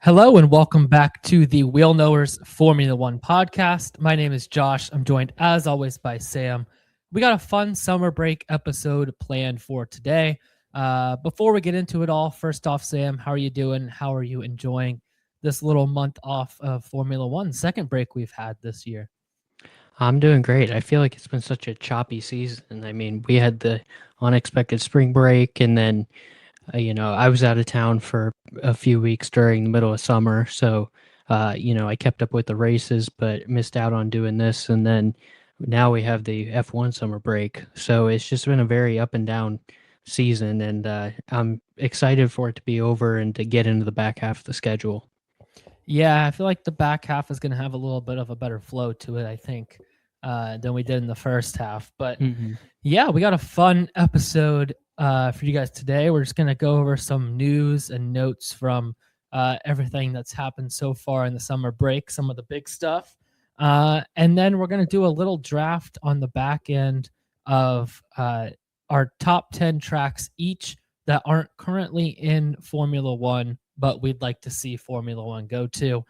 Hello and welcome back to the Wheel Knowers Formula One podcast. My name is Josh. I'm joined as always by Sam. We got a fun summer break episode planned for today. Before we get into it all, first off, Sam, how are you doing? How are you enjoying this little month off of Formula One, second break we've had this year? I'm doing great. I feel like it's been such a choppy season. I mean, we had the unexpected spring break, and then, I was out of town for a few weeks during the middle of summer. So, I kept up with the races, but missed out on doing this. And then now we have the F1 summer break. So it's just been a very up and down season. And I'm excited for it to be over and to get into the back half of the schedule. Yeah, I feel like the back half is going to have a little bit of a better flow to it, I think, than we did in the first half. But yeah, we got a fun episode for you guys today. We're just going to go over some news and notes from everything that's happened so far in the summer break, some of the big stuff. And then we're going to do a little draft on the back end of our top 10 tracks each that aren't currently in Formula One, but we'd like to see Formula One go to.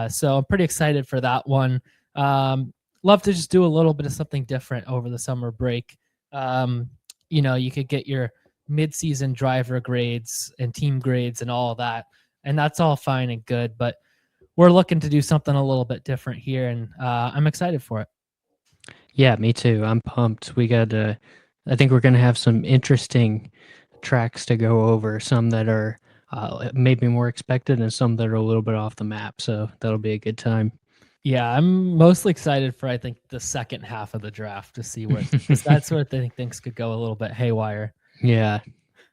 So I'm pretty excited for that one. Love to just do a little bit of something different over the summer break. You could get your mid-season driver grades and team grades and all of that, and that's all fine and good, but we're looking to do something a little bit different here, and I'm excited for it. Yeah, me too. I'm pumped. I think we're going to have some interesting tracks to go over, some that are maybe more expected and some that are a little bit off the map. So that'll be a good time. Yeah, I'm mostly excited for, I think, the second half of the draft to see where, because that's where I think things could go a little bit haywire. Yeah.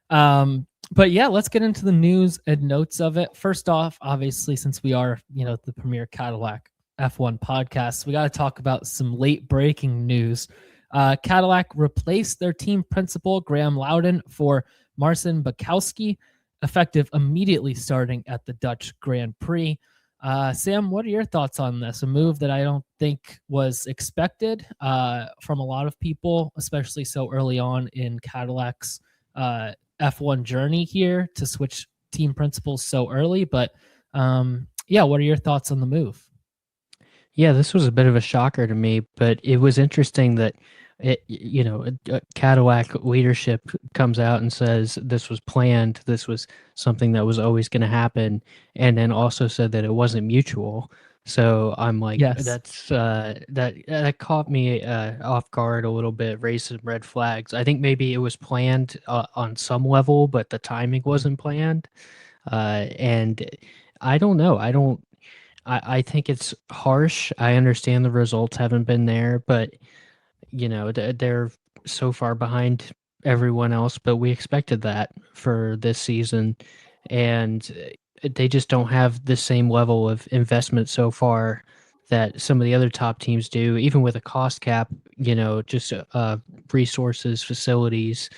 But yeah, let's get into the news and notes of it. First off, obviously, since we are, the premier Cadillac F1 podcast, we got to talk about some late breaking news. Cadillac replaced their team principal, Graham Loudon, for Marcin Bukowski, effective immediately starting at the Dutch Grand Prix. Sam, what are your thoughts on this? A move that I don't think was expected from a lot of people, especially so early on in Cadillac's F1 journey here to switch team principals so early. But yeah, what are your thoughts on the move? Yeah, this was a bit of a shocker to me, but it was interesting that Cadillac leadership comes out and says this was planned, this was something that was always going to happen, and then also said that it wasn't mutual. So I'm like, Yes. that caught me off guard a little bit, raised some red flags. I think maybe it was planned on some level, but the timing wasn't planned. And I don't know. I think it's harsh. I understand the results haven't been there, but they're so far behind everyone else, but we expected that for this season, and they just don't have the same level of investment so far that some of the other top teams do, even with a cost cap, just resources, facilities,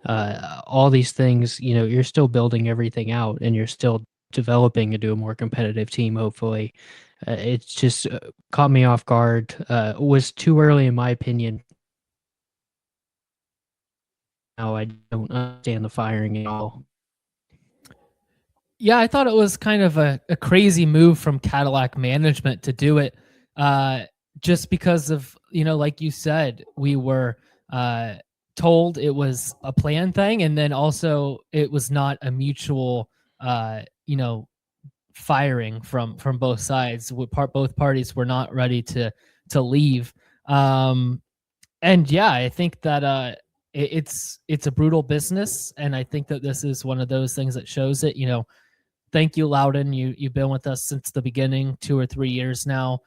all these things, you're still building everything out and you're still developing into a more competitive team, hopefully. It's just caught me off guard. Was too early, in my opinion. Now I don't understand the firing at all. Yeah, I thought it was kind of a crazy move from Cadillac management to do it just because of, like you said, we were told it was a planned thing, and then also it was not a mutual, firing from both sides. Both parties were not ready to leave. And yeah, I think that it's a brutal business, and I think that this is one of those things that shows it. Thank you, Loudon. You've been with us since the beginning, 2 or 3 years now,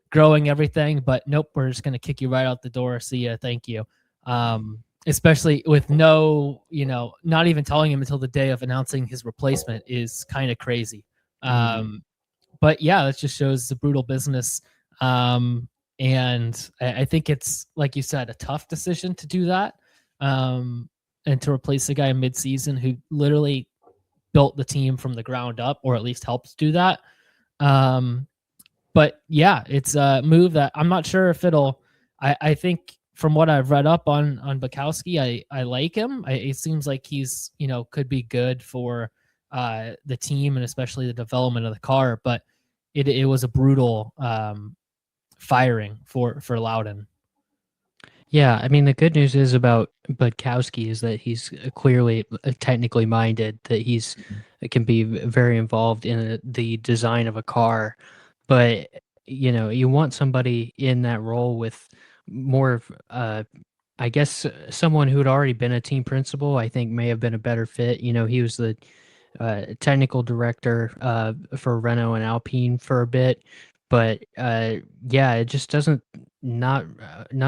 growing everything. But nope, we're just going to kick you right out the door. See ya. Thank you. Especially with no, not even telling him until the day of announcing his replacement is kind of crazy. But yeah, that just shows the brutal business. And I think it's, like you said, a tough decision to do that. And to replace a guy mid-season who literally built the team from the ground up, or at least helped do that. But yeah, it's a move that I'm not sure if I think from what I've read up on Bukowski, I like him. It seems like he's, could be good for the team and especially the development of the car. But it was a brutal firing for Loudon. Yeah, I mean the good news is about Budkowski is that he's clearly technically minded, that he's can be very involved in the design of a car, but you want somebody in that role with more of I guess someone who had already been a team principal. I think may have been a better fit. He was the technical director for Renault and Alpine for a bit, but yeah, it just doesn't not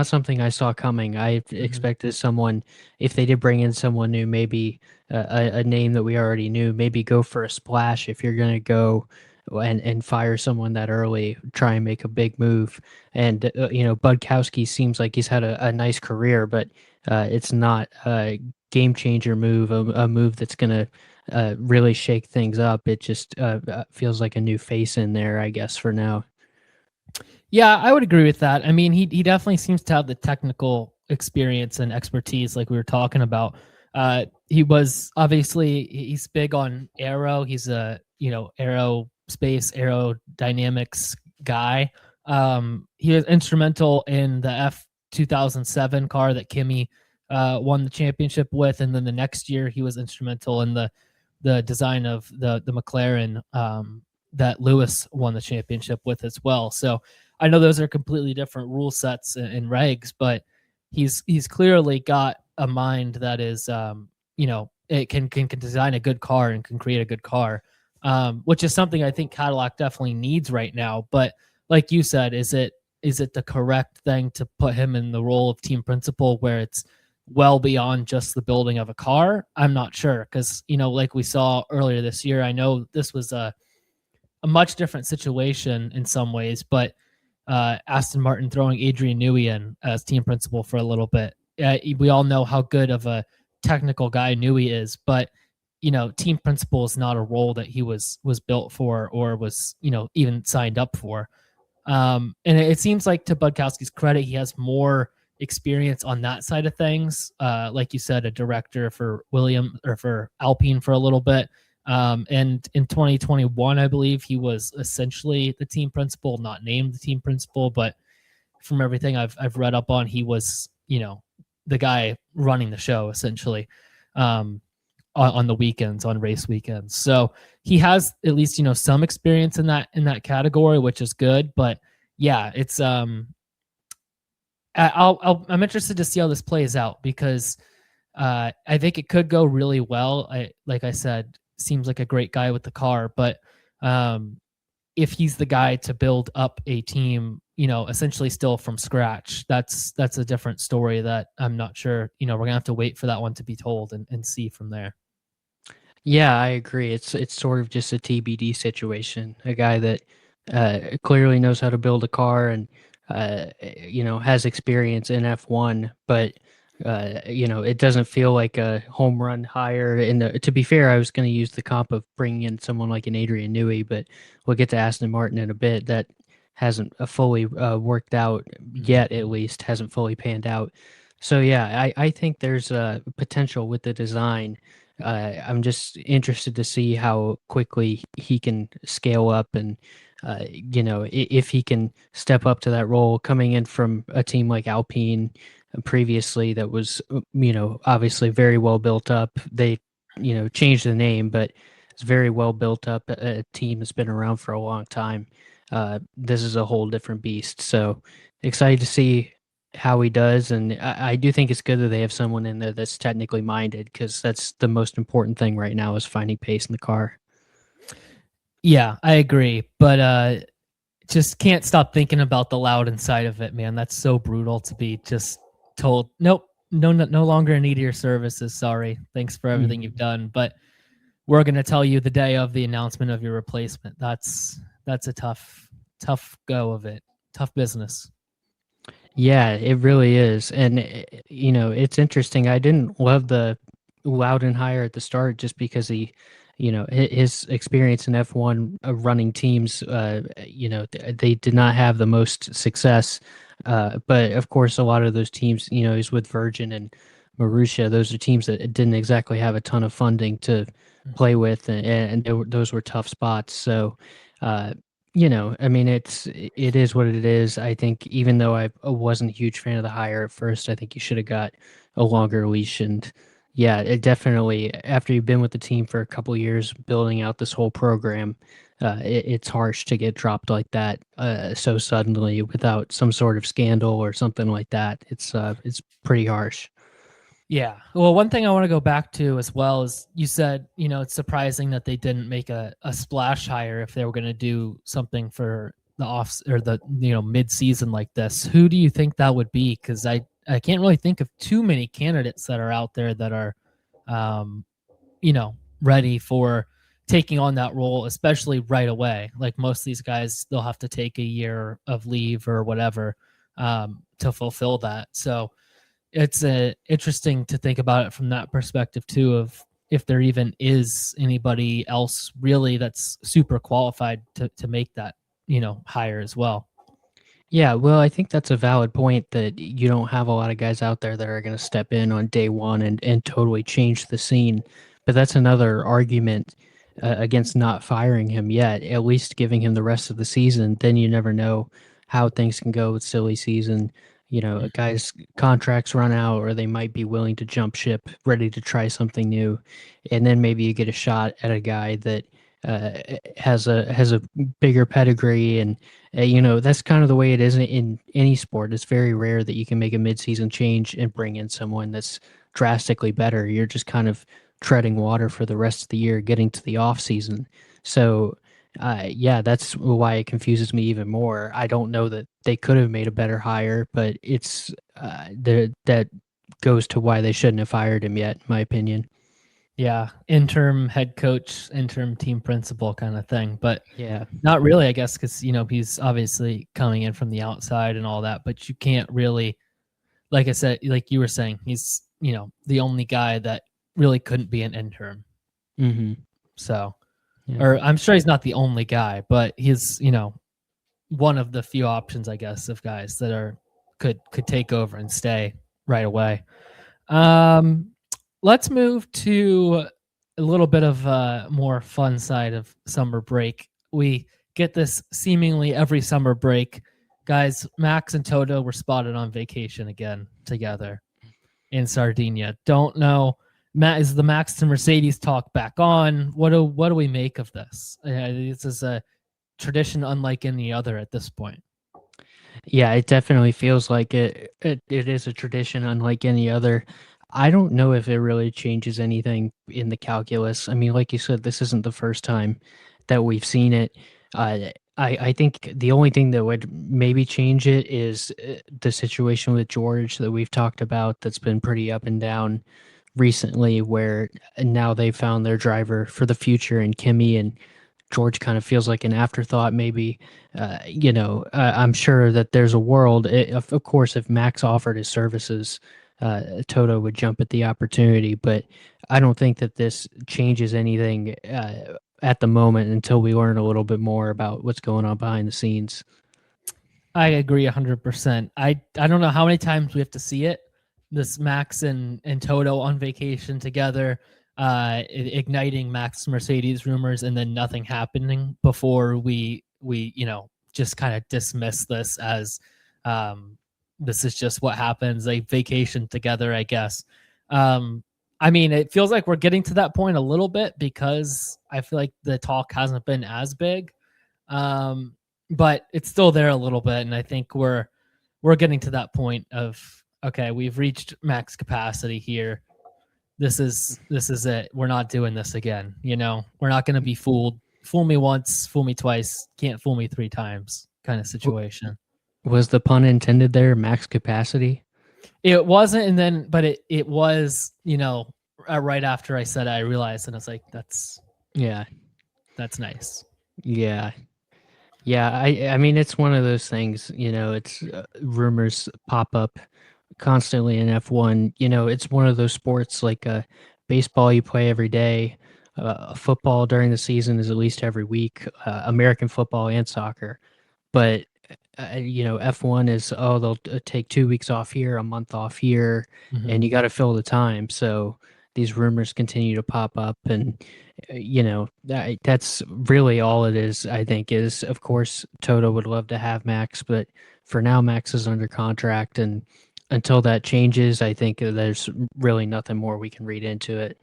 something I saw coming. I expected someone, if they did bring in someone new, maybe a name that we already knew, maybe go for a splash if you're going to go and fire someone that early, try and make a big move. And Budkowski seems like he's had a nice career, but it's not a game changer move, a move that's going to really shake things up. It just feels like a new face in there, I guess, for now. Yeah, I would agree with that. I mean, he definitely seems to have the technical experience and expertise, like we were talking about. He was obviously he's big on aero. He's a aerospace aerodynamics guy. He was instrumental in the F 2007 car that Kimi won the championship with, and then the next year he was instrumental in the design of the McLaren that Lewis won the championship with as well. So I know those are completely different rule sets and regs, but he's clearly got a mind that is, it can design a good car and can create a good car, which is something I think Cadillac definitely needs right now. But like you said, is it the correct thing to put him in the role of team principal where it's well beyond just the building of a car? I'm not sure because, like we saw earlier this year, I know this was a much different situation in some ways, but Aston Martin throwing Adrian Newey in as team principal for a little bit. We all know how good of a technical guy Newey is, but team principal is not a role that he was built for or was even signed up for. And it seems like, to Budkowski's credit, he has more experience on that side of things. Like you said, a director for for Alpine for a little bit. And in 2021, I believe he was essentially the team principal, not named the team principal, but from everything I've read up on, he was, the guy running the show essentially, on the weekends, on race weekends. So he has at least, some experience in that category, which is good. But yeah, it's, I'm interested to see how this plays out because I think it could go really well. Like I said, seems like a great guy with the car, but if he's the guy to build up a team, essentially still from scratch, that's a different story that I'm not sure, we're gonna have to wait for that one to be told and see from there. Yeah, I agree. It's sort of just a TBD situation. A guy that clearly knows how to build a car and has experience in F1, but it doesn't feel like a home run hire. To be fair, I was going to use the comp of bringing in someone like an Adrian Newey, but we'll get to Aston Martin in a bit. That hasn't fully worked out yet. At least hasn't fully panned out. So yeah, I think there's potential with the design. I'm just interested to see how quickly he can scale up and, if he can step up to that role coming in from a team like Alpine previously that was, obviously very well built up. They, changed the name, but it's very well built up. A team that's been around for a long time. This is a whole different beast. So excited to see how he does, and I do think it's good that they have someone in there that's technically minded because that's the most important thing right now is finding pace in the car. Yeah, I agree, but just can't stop thinking about the Loudon side of it, man. That's so brutal to be just told, nope, no longer in need of your services. Sorry, thanks for everything you've done, but we're going to tell you the day of the announcement of your replacement. That's a tough go of it. Tough business. Yeah, it really is. And, it's interesting. I didn't love the Loudon hire at the start just because his experience in F1 running teams, they did not have the most success. But of course, a lot of those teams, he's with Virgin and Marussia. Those are teams that didn't exactly have a ton of funding to play with, and those were tough spots. So, uh, I mean, it is what it is. I think even though I wasn't a huge fan of the hire at first, I think you should have got a longer leash. And yeah, it definitely, after you've been with the team for a couple years, building out this whole program, it's harsh to get dropped like that so suddenly without some sort of scandal or something like that. It's pretty harsh. Yeah. Well, one thing I want to go back to as well is you said, it's surprising that they didn't make a splash hire if they were going to do something for the off or the, mid season like this. Who do you think that would be? Because I can't really think of too many candidates that are out there that are, um, ready for taking on that role, especially right away. Like most of these guys, they'll have to take a year of leave or whatever to fulfill that. So, it's interesting to think about it from that perspective too, of if there even is anybody else really that's super qualified to make that hire as well. Yeah, well, I think that's a valid point that you don't have a lot of guys out there that are going to step in on day one and totally change the scene. But that's another argument against not firing him yet, at least giving him the rest of the season. Then you never know how things can go with silly season. Guys' contracts run out, or they might be willing to jump ship, ready to try something new. And then maybe you get a shot at a guy that has a bigger pedigree and that's kind of the way it is in any sport. It's very rare that you can make a midseason change and bring in someone that's drastically better. You're just kind of treading water for the rest of the year, getting to the off season. So, yeah, that's why it confuses me even more. I don't know that they could have made a better hire, but it's that goes to why they shouldn't have fired him yet, in my opinion. Yeah, interim head coach, interim team principal kind of thing, but Yeah. not really, I guess, because he's obviously coming in from the outside and all that, but you can't really, like I said, like you were saying, he's the only guy that really couldn't be an intern. Mm-hmm. So, Yeah. or I'm sure he's not the only guy, but he's one of the few options, I guess, of guys that are could take over and stay right away. Let's move to a little bit of a more fun side of summer break. We get this seemingly every summer break. Guys, Max and Toto were spotted on vacation again together in Sardinia. Don't know. Matt, is the Max to Mercedes talk back on? What do we make of this? This is a tradition unlike any other at this point. Yeah, it definitely feels like it is a tradition unlike any other. I don't know if it really changes anything in the calculus. I mean, like you said, this isn't the first time that we've seen it. I think the only thing that would maybe change it is the situation with George that we've talked about that's been pretty up and down recently, where now they found their driver for the future in Kimmy, and George kind of feels like an afterthought, maybe. I'm sure that there's a world, of course, if Max offered his services, Toto would jump at the opportunity. But I don't think that this changes anything at the moment until we learn a little bit more about what's going on behind the scenes. I agree 100%. I don't know how many times we have to see it. This Max and Toto on vacation together, igniting Max Mercedes rumors, and then nothing happening before we just kind of dismiss this as this is just what happens. They vacation together, I guess. I mean, it feels like we're getting to that point a little bit because I feel like the talk hasn't been as big. But it's still there a little bit, and I think we're getting to that point of, okay, we've reached max capacity here. This is it. We're not doing this again. We're not going to be fooled. Fool me once, fool me twice, can't fool me three times kind of situation. Was the pun intended there? Max capacity? It wasn't, and then but it was. Right after I said it, I realized, and I was like, that's nice. Yeah. Yeah, I mean it's one of those things, it's rumors pop up constantly in F1. It's one of those sports like baseball you play every day, football during the season is at least every week, American football and soccer. But F1 is, they'll take 2 weeks off here, a month off here, Mhm. and you got to fill the time. So these rumors continue to pop up, and that's really all it is. I think is, of course, Toto would love to have Max, but for now, Max is under contract, and until that changes, I think there's really nothing more we can read into it.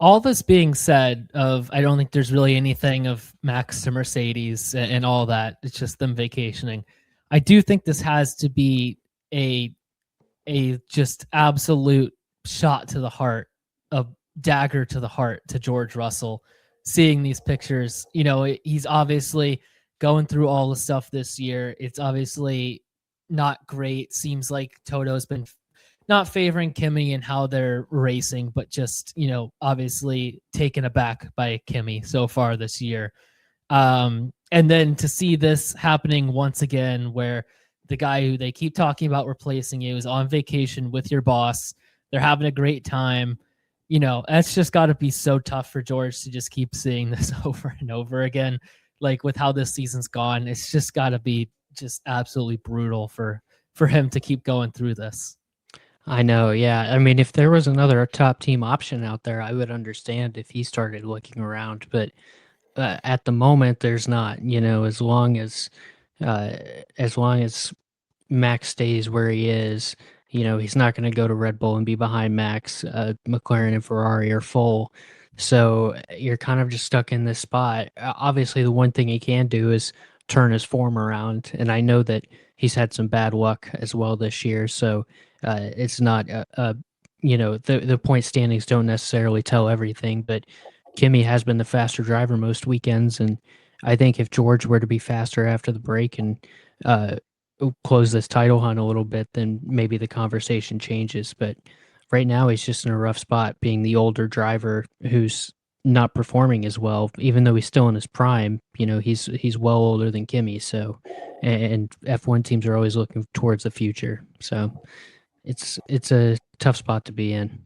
All this being said, I don't think there's really anything of Max to Mercedes and all that. It's just them vacationing. I do think this has to be a just absolute shot to the heart, a dagger to the heart to George Russell. Seeing these pictures, he's obviously going through all the stuff this year. It's obviously not great. Seems like Toto's been not favoring Kimi and how they're racing, but just, obviously taken aback by Kimi so far this year. And then to see this happening once again, where the guy who they keep talking about replacing you is on vacation with your boss, they're having a great time. That's just got to be so tough for George to just keep seeing this over and over again. Like with how this season's gone, it's just got to be just absolutely brutal for him to keep going through this. I know, yeah. I mean, if there was another top team option out there, I would understand if he started looking around. But at the moment, there's not. Uh, as long as Max stays where he is, he's not going to go to Red Bull and be behind Max. McLaren and Ferrari are full, so you're kind of just stuck in this spot. Obviously, the one thing he can do is turn his form around, and I know that he's had some bad luck as well this year. So it's not the point standings don't necessarily tell everything, but Kimi has been the faster driver most weekends, and I think if George were to be faster after the break and uh, close this title hunt a little bit, then maybe the conversation changes. But right now, he's just in a rough spot, being the older driver who's not performing as well, even though he's still in his prime. He's well older than Kimi, so and F1 teams are always looking towards the future. So it's a tough spot to be in.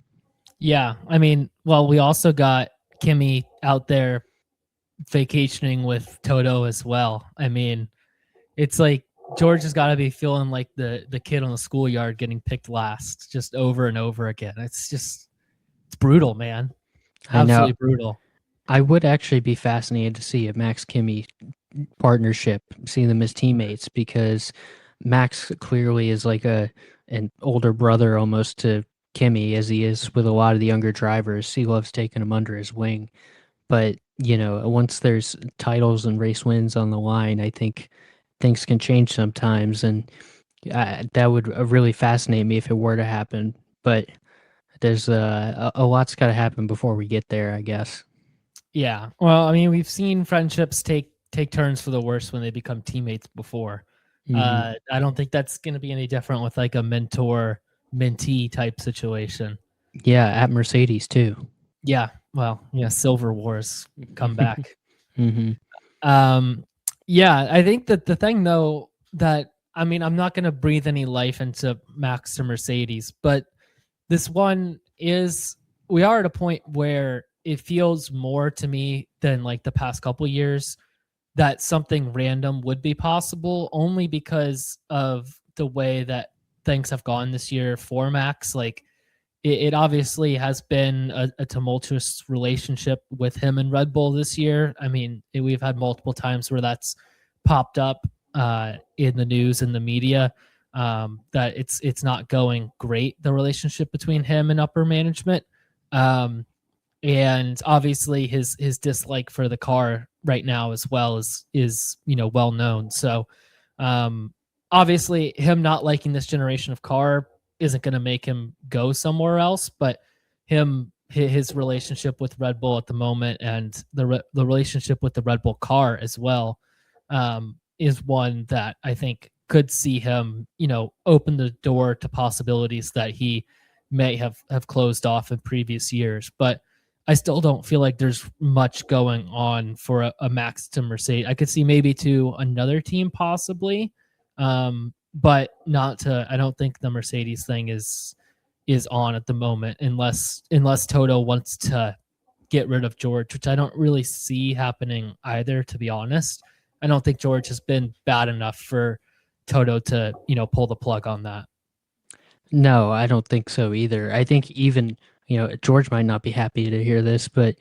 Yeah, I mean, well, we also got Kimi out there vacationing with Toto as well. I mean, it's like George has got to be feeling like the kid on the schoolyard getting picked last just over and over again. It's brutal, man. I know. Absolutely brutal. I would actually be fascinated to see a Max Kimi partnership, see them as teammates, because Max clearly is like an older brother almost to Kimi, as he is with a lot of the younger drivers. He loves taking them under his wing. But, once there's titles and race wins on the line, I think things can change sometimes. And that would really fascinate me if it were to happen. But there's a lot's got to happen before we get there, I guess. Yeah. Well, I mean, we've seen friendships take turns for the worse when they become teammates before. Mm-hmm. I don't think that's going to be any different with like a mentor mentee type situation. Yeah, at Mercedes too. Yeah. Well, yeah, Silver Wars come back. Mm-hmm. Yeah, I think that the thing though that I mean, I'm not going to breathe any life into Max or Mercedes, but this one is we are at a point where it feels more to me than like the past couple years that something random would be possible only because of the way that things have gone this year for Max. Like it obviously has been a tumultuous relationship with him and Red Bull this year. I mean, we've had multiple times where that's popped up in the news and the media, that it's not going great, the relationship between him and upper management. And obviously his dislike for the car right now as well is well known. So obviously him not liking this generation of car isn't going to make him go somewhere else, but his relationship with Red Bull at the moment and the relationship with the Red Bull car as well, is one that I think could see him open the door to possibilities that he may have closed off in previous years. But I still don't feel like there's much going on for a Max to Mercedes. I could see maybe to another team possibly, but not to. I don't think the Mercedes thing is on at the moment, unless Toto wants to get rid of George, which I don't really see happening either, to be honest. I don't think George has been bad enough for Toto to, pull the plug on that. No, I don't think so either. I think even, George might not be happy to hear this, but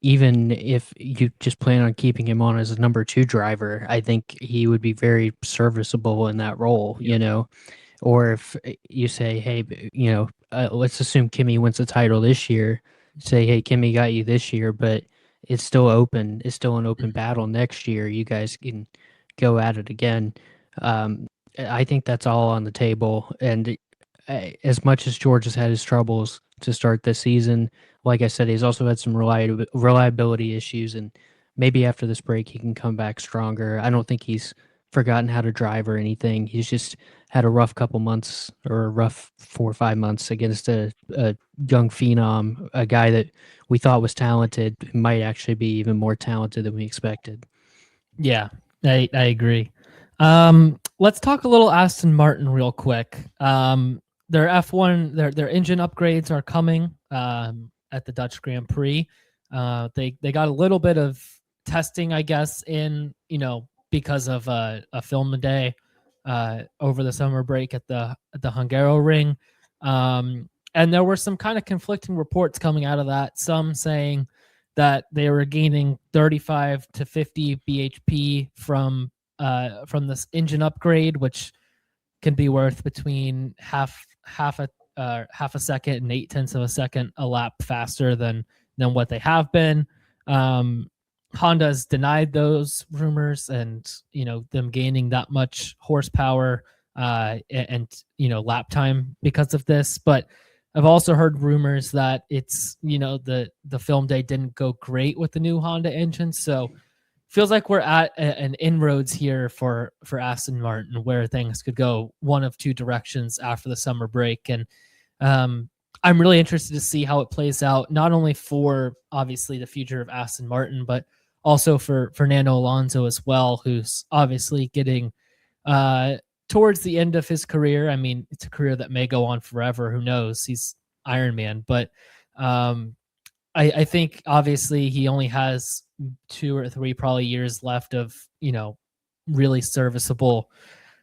even if you just plan on keeping him on as a number 2 driver, I think he would be very serviceable in that role, Or if you say, hey, let's assume Kimmy wins the title this year. Say, hey, Kimmy got you this year, but it's still open. It's still an open battle next year. You guys can go at it again. I think that's all on the table. And as much as George has had his troubles to start this season, like I said, he's also had some reliability issues. And maybe after this break, he can come back stronger. I don't think he's forgotten how to drive or anything. He's just had a rough couple months or a rough 4 or 5 months against a young phenom, a guy that we thought was talented, might actually be even more talented than we expected. Yeah, I agree. Let's talk a little Aston Martin real quick. Their F1, their engine upgrades are coming at the Dutch Grand Prix. They got a little bit of testing, I guess, in because of a film day over the summer break at the Hungaroring. And there were some kind of conflicting reports coming out of that. Some saying that they were gaining 35 to 50 bhp from this engine upgrade, which can be worth between half a second and 0.8 of a second a lap faster than what they have been. Honda's denied those rumors and them gaining that much horsepower and lap time because of this. But I've also heard rumors that it's the film day didn't go great with the new Honda engine, so feels like we're at an inroads here for Aston Martin, where things could go one of two directions after the summer break. And I'm really interested to see how it plays out, not only for obviously the future of Aston Martin, but also for Fernando Alonso as well, who's obviously getting towards the end of his career. I mean, it's a career that may go on forever. Who knows? He's Iron Man. But I think obviously he only has 2 or 3 probably years left of, really serviceable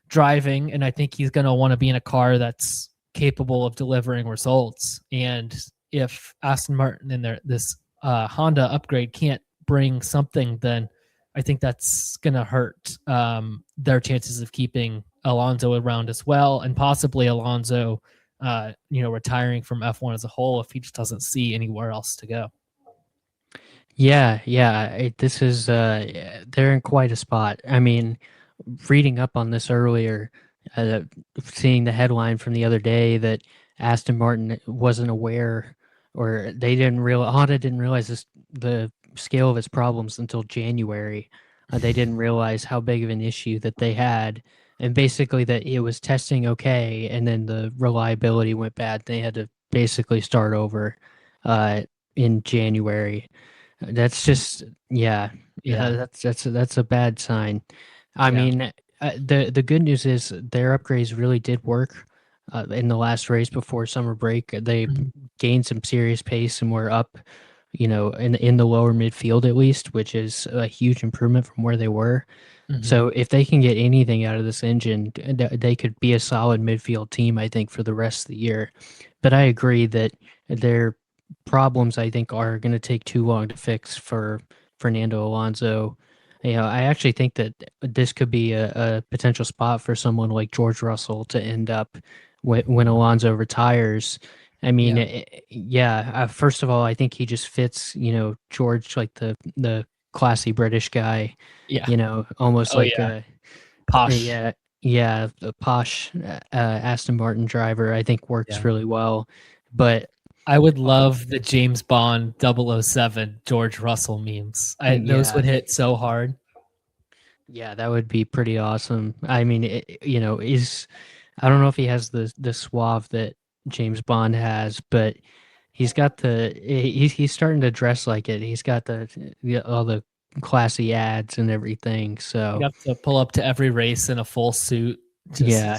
driving. And I think he's going to want to be in a car that's capable of delivering results. And if Aston Martin and this Honda upgrade can't bring something, then I think that's going to hurt their chances of keeping Alonso around as well, and possibly Alonso, retiring from F1 as a whole if he just doesn't see anywhere else to go. Yeah. This is they're in quite a spot. I mean, reading up on this earlier, seeing the headline from the other day that Aston Martin wasn't aware, or Honda didn't realize the scale of its problems until January. They didn't realize how big of an issue that they had, and basically that it was testing okay, and then the reliability went bad. They had to basically start over in January. That's just that's a bad sign. I mean, the good news is their upgrades really did work in the last race before summer break. They gained some serious pace and were up, in the lower midfield at least, which is a huge improvement from where they were. So if they can get anything out of this engine, they could be a solid midfield team, I think, for the rest of the year. But I agree that their problems, I think, are going to take too long to fix for Fernando Alonso. I actually think that this could be a potential spot for someone like George Russell to end up when Alonso retires. I mean, first of all, I think he just fits, George, like the classy British guy, almost a posh. The posh Aston Martin driver, I think works really well. But I would love the James Bond 007 George Russell memes. Those would hit so hard. Yeah, that would be pretty awesome. I mean, I don't know if he has the suave that James Bond has, but he's got he's starting to dress like it. He's got all the classy ads and everything. So you have to pull up to every race in a full suit. Yeah,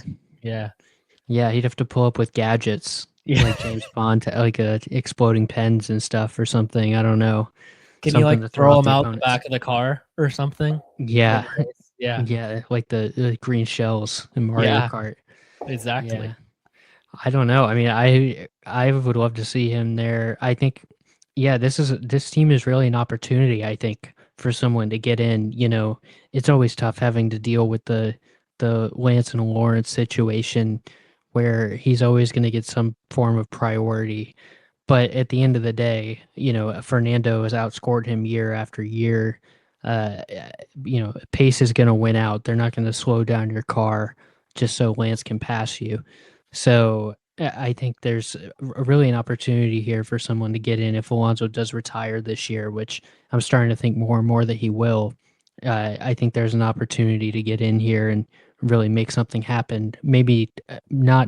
he'd have to pull up with gadgets. Yeah. Like James Bond, like exploding pens and stuff or something. I don't know. Can you throw them out the back of the car or something? Yeah. Yeah. Yeah, like the green shells in Mario Yeah, Kart. exactly. Yeah. I don't know. I mean, I would love to see him there. I think, yeah, this team is really an opportunity. I think for someone to get in. It's always tough having to deal with the Lance and Lawrence situation, where he's always going to get some form of priority. But at the end of the day, Fernando has outscored him year after year. Uh, pace is going to win out. They're not going to slow down your car just so Lance can pass you. So I think there's really an opportunity here for someone to get in if Alonso does retire this year, which I'm starting to think more and more that he will. I think there's an opportunity to get in here and really make something happen. Maybe not,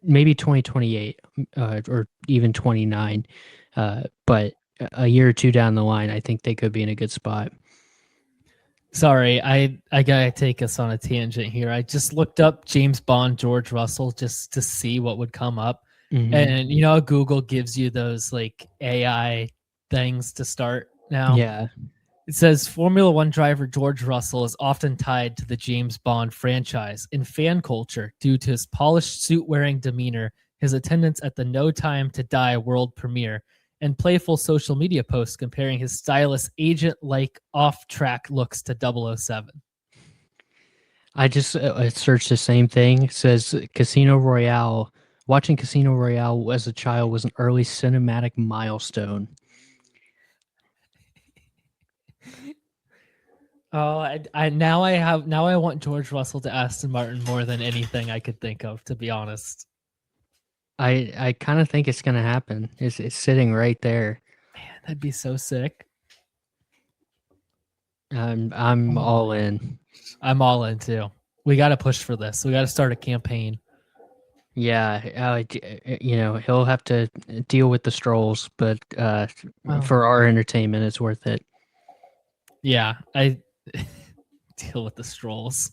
maybe 2028 or even 29, but a year or two down the line, I think they could be in a good spot. Sorry, I gotta take us on a tangent here. I just looked up James Bond, George Russell, just to see what would come up. And Google gives you those like AI things to start now. Yeah. It says Formula One driver George Russell is often tied to the James Bond franchise in fan culture due to his polished suit wearing demeanor, his attendance at the No Time to Die world premiere, and playful social media posts comparing his stylish agent like off track looks to 007. I just searched the same thing. It says Casino Royale. Watching Casino Royale as a child was an early cinematic milestone. Oh, I want George Russell to Aston Martin more than anything I could think of, to be honest. I kind of think it's gonna happen. It's sitting right there. Man, that'd be so sick. I'm all in. I'm all in too. We got to push for this. We got to start a campaign. Yeah, he'll have to deal with the strolls, but Well, for our entertainment, it's worth it. yeah, I deal with the strolls.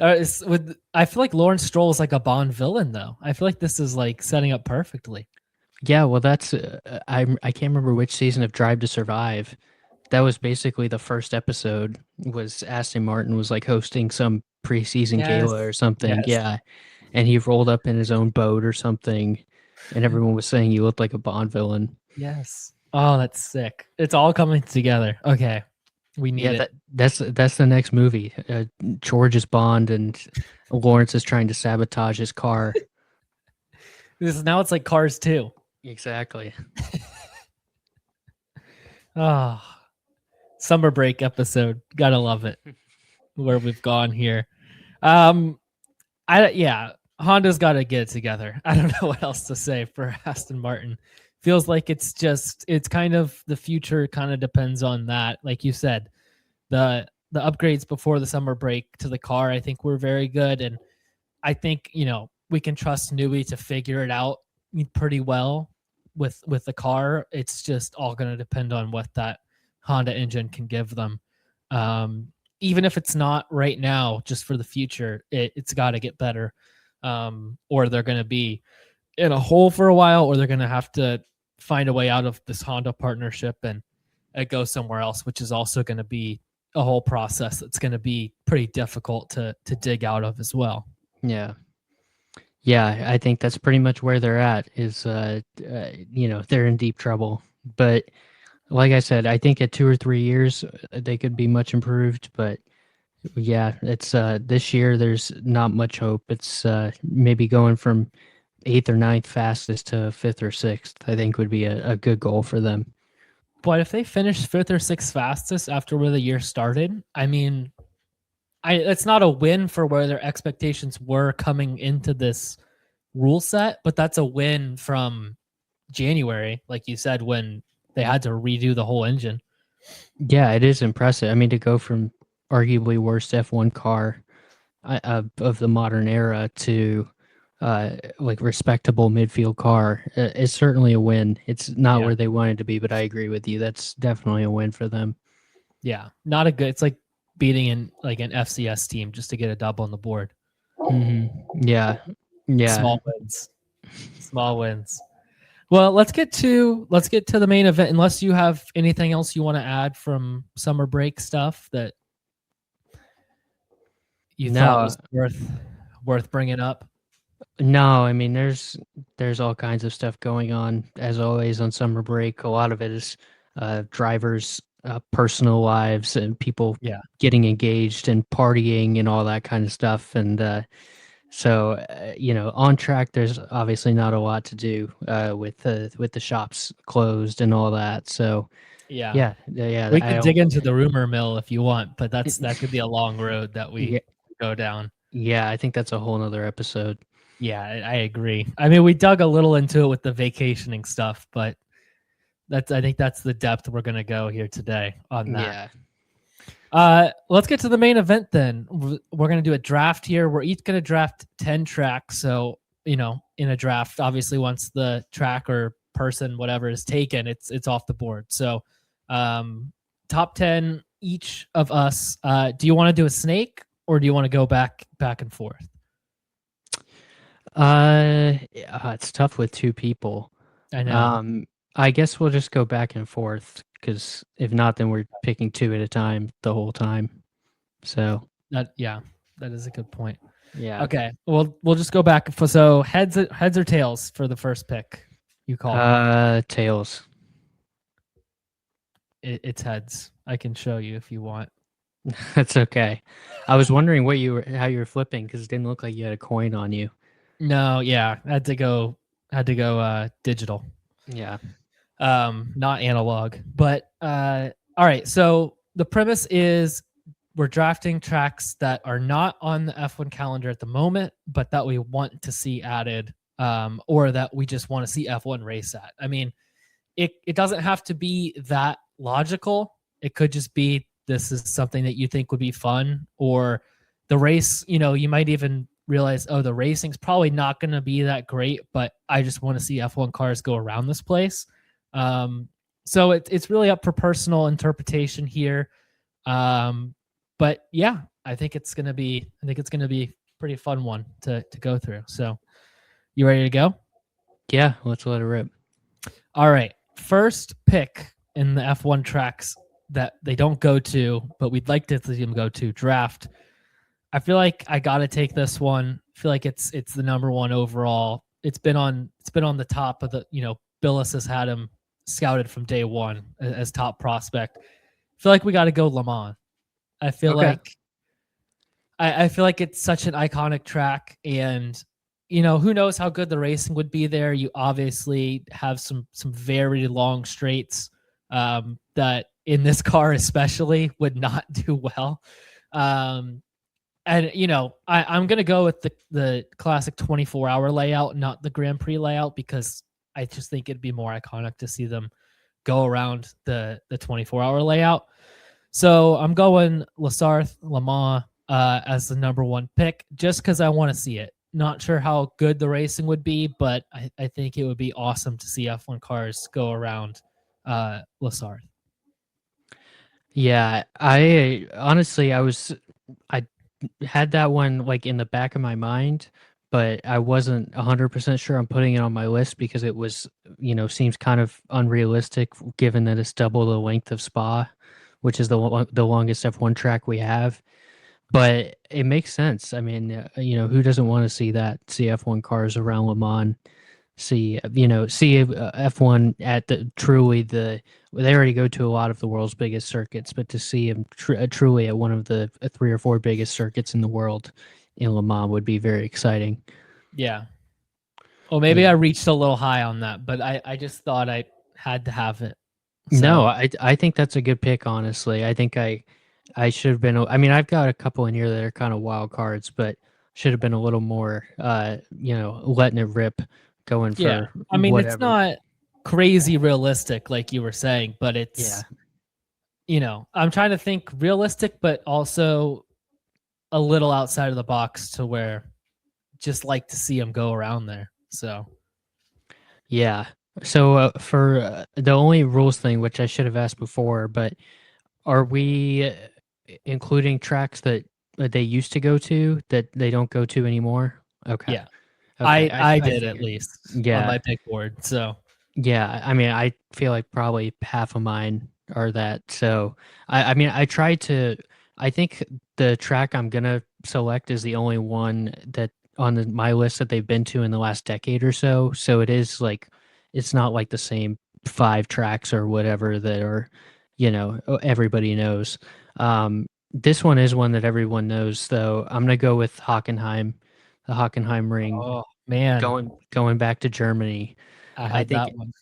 I feel like Lawrence Stroll is like a Bond villain, though. I feel like this is like setting up perfectly. Yeah, well, that's I can't remember which season of Drive to Survive. That was basically the first episode. Was Aston Martin was like hosting some preseason Yes, gala or something. yes, Yeah, and he rolled up in his own boat or something, and everyone was saying he looked like a Bond villain. yes. Oh, that's sick. It's all coming together. Okay, we need Yeah, it. that's the next movie. George is Bond, and Lawrence is trying to sabotage his car. Now it's like Cars 2. Exactly. Oh, summer break episode. Gotta love it. Where we've gone here. Honda's got to get it together. I don't know what else to say for Aston Martin. Feels like it's kind of the future. Kind of depends on that. Like you said, the upgrades before the summer break to the car, I think were very good, and I think we can trust Newey to figure it out pretty well with the car. It's just all going to depend on what that Honda engine can give them. Even if it's not right now, just for the future, it's got to get better, or they're going to be in a hole for a while, or they're going to have to find a way out of this Honda partnership and go somewhere else, which is also going to be a whole process that's going to be pretty difficult to dig out of as well. Yeah. Yeah, I think that's pretty much where they're at is they're in deep trouble. But like I said, I think at 2 or 3 years they could be much improved, but yeah, it's this year there's not much hope. It's maybe going from 8th or 9th fastest to 5th or 6th, I think would be a good goal for them. But if they finish 5th or 6th fastest after where the year started, I mean, it's not a win for where their expectations were coming into this rule set, but that's a win from January, like you said, when they had to redo the whole engine. Yeah, it is impressive. I mean, to go from arguably worst F1 car of the modern era to like respectable midfield car is certainly a win. It's not where they wanted to be, but I agree with you. That's definitely a win for them. Yeah, not a good. It's like beating in like an FCS team just to get a dub on the board. Mm-hmm. Yeah, yeah. Small wins. Small wins. Well, let's get to the main event. Unless you have anything else you want to add from summer break stuff that. you thought No, was worth bringing up? no. I mean, there's all kinds of stuff going on as always on summer break. A lot of it is drivers' personal lives and people Yeah. getting engaged and partying and all that kind of stuff. And so, on track, there's obviously not a lot to do with the shops closed and all that. So, Yeah. yeah, We I could don't. dig into the rumor mill if you want, but that could be a long road that we Yeah, go down. yeah, I think that's a whole nother episode. Yeah, I agree. I mean, we dug a little into it with the vacationing stuff, but I think that's the depth we're gonna go here today on that. Yeah. Let's get to the main event then. We're gonna do a draft here. We're each gonna draft 10 tracks. So, in a draft, obviously once the track or person, whatever is taken, it's off the board. So top 10 each of us. Do you want to do a snake or do you want to go back and forth? Yeah, it's tough with two people. I know. I guess we'll just go back and forth because if not, then we're picking two at a time the whole time. So That is a good point. yeah. Okay. We'll just go back. So heads or tails for the first pick. You call. Tails. It's heads. I can show you if you want. That's okay. I was wondering how you were flipping because it didn't look like you had a coin on you. No, yeah, had to go digital. Yeah. Not analog. But all right, so the premise is we're drafting tracks that are not on the F1 calendar at the moment, but that we want to see added, or that we just want to see F1 race at. I mean, it doesn't have to be that logical. It could just be this is something that you think would be fun, or the race, you might even realize, oh, the racing's probably not going to be that great, but I just want to see F1 cars go around this place. So it's really up for personal interpretation here. But yeah, I think it's gonna be pretty fun one to go through. So you ready to go? Yeah, let's let it rip. All right. First pick in the F1 tracks that they don't go to, but we'd like to see them go to draft. I feel like I gotta take this one. I feel like it's the number one overall. It's been on the top of the, Billis has had him scouted from day one as top prospect. I feel like we got to go Le Mans. I feel like I feel like it's such an iconic track, and who knows how good the racing would be there. You obviously have some very long straights that in this car especially would not do well. And I'm gonna go with the classic 24-hour layout, not the Grand Prix layout, because I just think it'd be more iconic to see them go around the 24-hour layout. So I'm going Lasarth Le Mans as the number one pick, just because I want to see it. Not sure how good the racing would be, but I think it would be awesome to see F1 cars go around Lasarth. Yeah, I honestly, I had that one like in the back of my mind, but I wasn't 100% sure I'm putting it on my list because it was, seems kind of unrealistic given that it's double the length of Spa, which is the longest F1 track we have. But it makes sense. I mean, who doesn't want to see that? See F1 cars around Le Mans, see F1 at they already go to a lot of the world's biggest circuits, but to see them truly at one of the 3 or 4 biggest circuits in the world in Le Mans would be very exciting. Yeah. Well, maybe I reached a little high on that, but I just thought I had to have it. So. No, I think that's a good pick, honestly. I think I should have been, I mean, I've got a couple in here that are kind of wild cards, but should have been a little more, letting it rip, going for I mean, whatever. It's not crazy realistic like you were saying, but it's, I'm trying to think realistic, but also a little outside of the box to where just like to see them go around there. So, yeah. So for the only rules thing, which I should have asked before, but are we including tracks that they used to go to that they don't go to anymore? Okay. Yeah. Okay. I did at least on my pick board. So yeah, I mean, I feel like probably half of mine are that. So I mean, I think the track I'm gonna select is the only one that on my list that they've been to in the last decade or so. So it is like it's not like the same 5 tracks or whatever that are, everybody knows. This one is one that everyone knows, though. I'm gonna go with Hockenheim, the Hockenheim Ring, Oh man, going back to Germany. I I had think that one.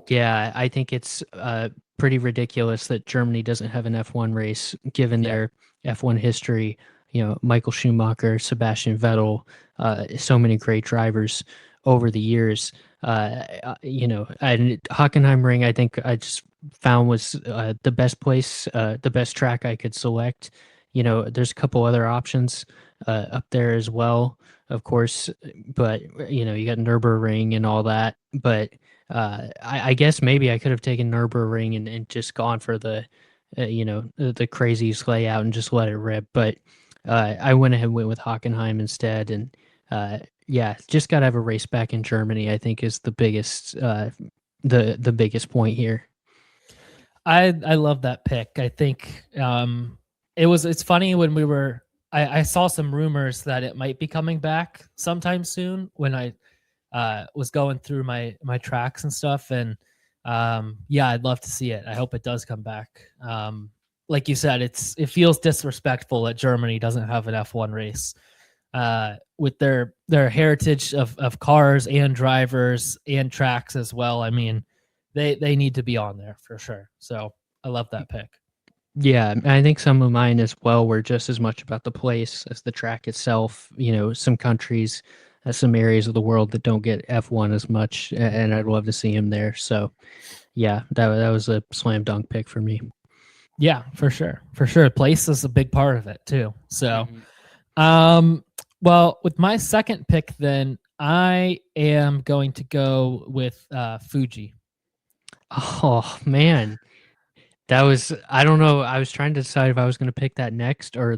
yeah, I think it's pretty ridiculous that Germany doesn't have an F1 race given Yeah, their F1 history. Michael Schumacher, Sebastian Vettel, so many great drivers over the years. And Hockenheimring, I think I just found was the best place, the best track I could select. There's a couple other options up there as well, of course, but you got Nürburgring and all that. But I guess maybe I could have taken Nürburgring and just gone for the craziest layout and just let it rip. But I went ahead and went with Hockenheim instead. And yeah, just got to have a race back in Germany, I think is the biggest the biggest point here. I love that pick. I think it's funny when I saw some rumors that it might be coming back sometime soon when I was going through my tracks and stuff. And yeah, I'd love to see it. I hope it does come back. Like you said, it feels disrespectful that Germany doesn't have an F1 race with their heritage of cars and drivers and tracks as well. I mean, they need to be on there for sure. So I love that pick. Yeah, I think some of mine as well were just as much about the place as the track itself. Some countries, some areas of the world that don't get F1 as much, and I'd love to see him there. So, yeah, that was a slam dunk pick for me. Yeah, for sure. For sure. Place is a big part of it too. So Mhm. well, with my second pick then I am going to go with Fuji. Oh man, that was I don't know. I was trying to decide if I was going to pick that next or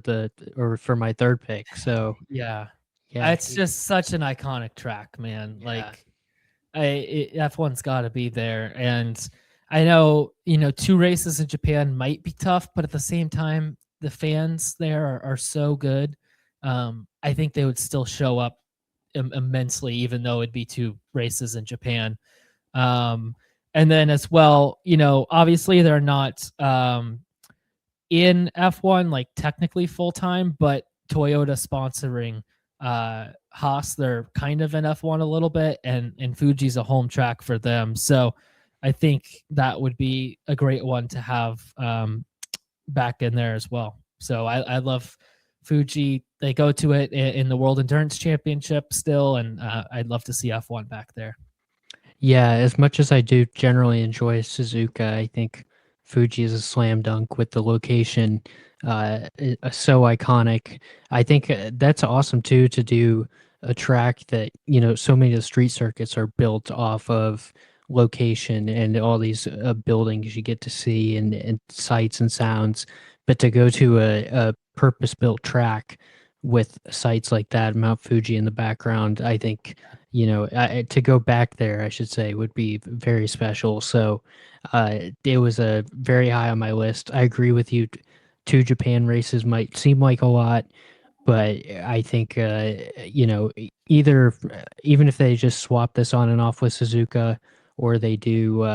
for my third pick. So Yeah. yeah, It's just such an iconic track, man. yeah, Like F1's got to be there. And I know, 2 races in Japan might be tough, but at the same time, the fans there are so good. I think they would still show up immensely, even though it'd be 2 races in Japan. And then as well, obviously they're not in F1 like technically full time, but Toyota sponsoring Haas, they're kind of in F1 a little bit, and Fuji's a home track for them. So I think that would be a great one to have back in there as well. So I love Fuji. They go to it in the World Endurance Championship still, and I'd love to see F1 back there. yeah. As much as I do generally enjoy Suzuka, I think Fuji is a slam dunk with the location, so iconic. I think that's awesome too to do a track that so many of the street circuits are built off of location and all these buildings you get to see and sights and sounds, but to go to a purpose built track with sights like that, Mount Fuji in the background, I think to go back there, I should say, would be very special. So it was a very high on my list. I agree with you. 2 Japan races might seem like a lot, but I think either even if they just swap this on and off with Suzuka, or they do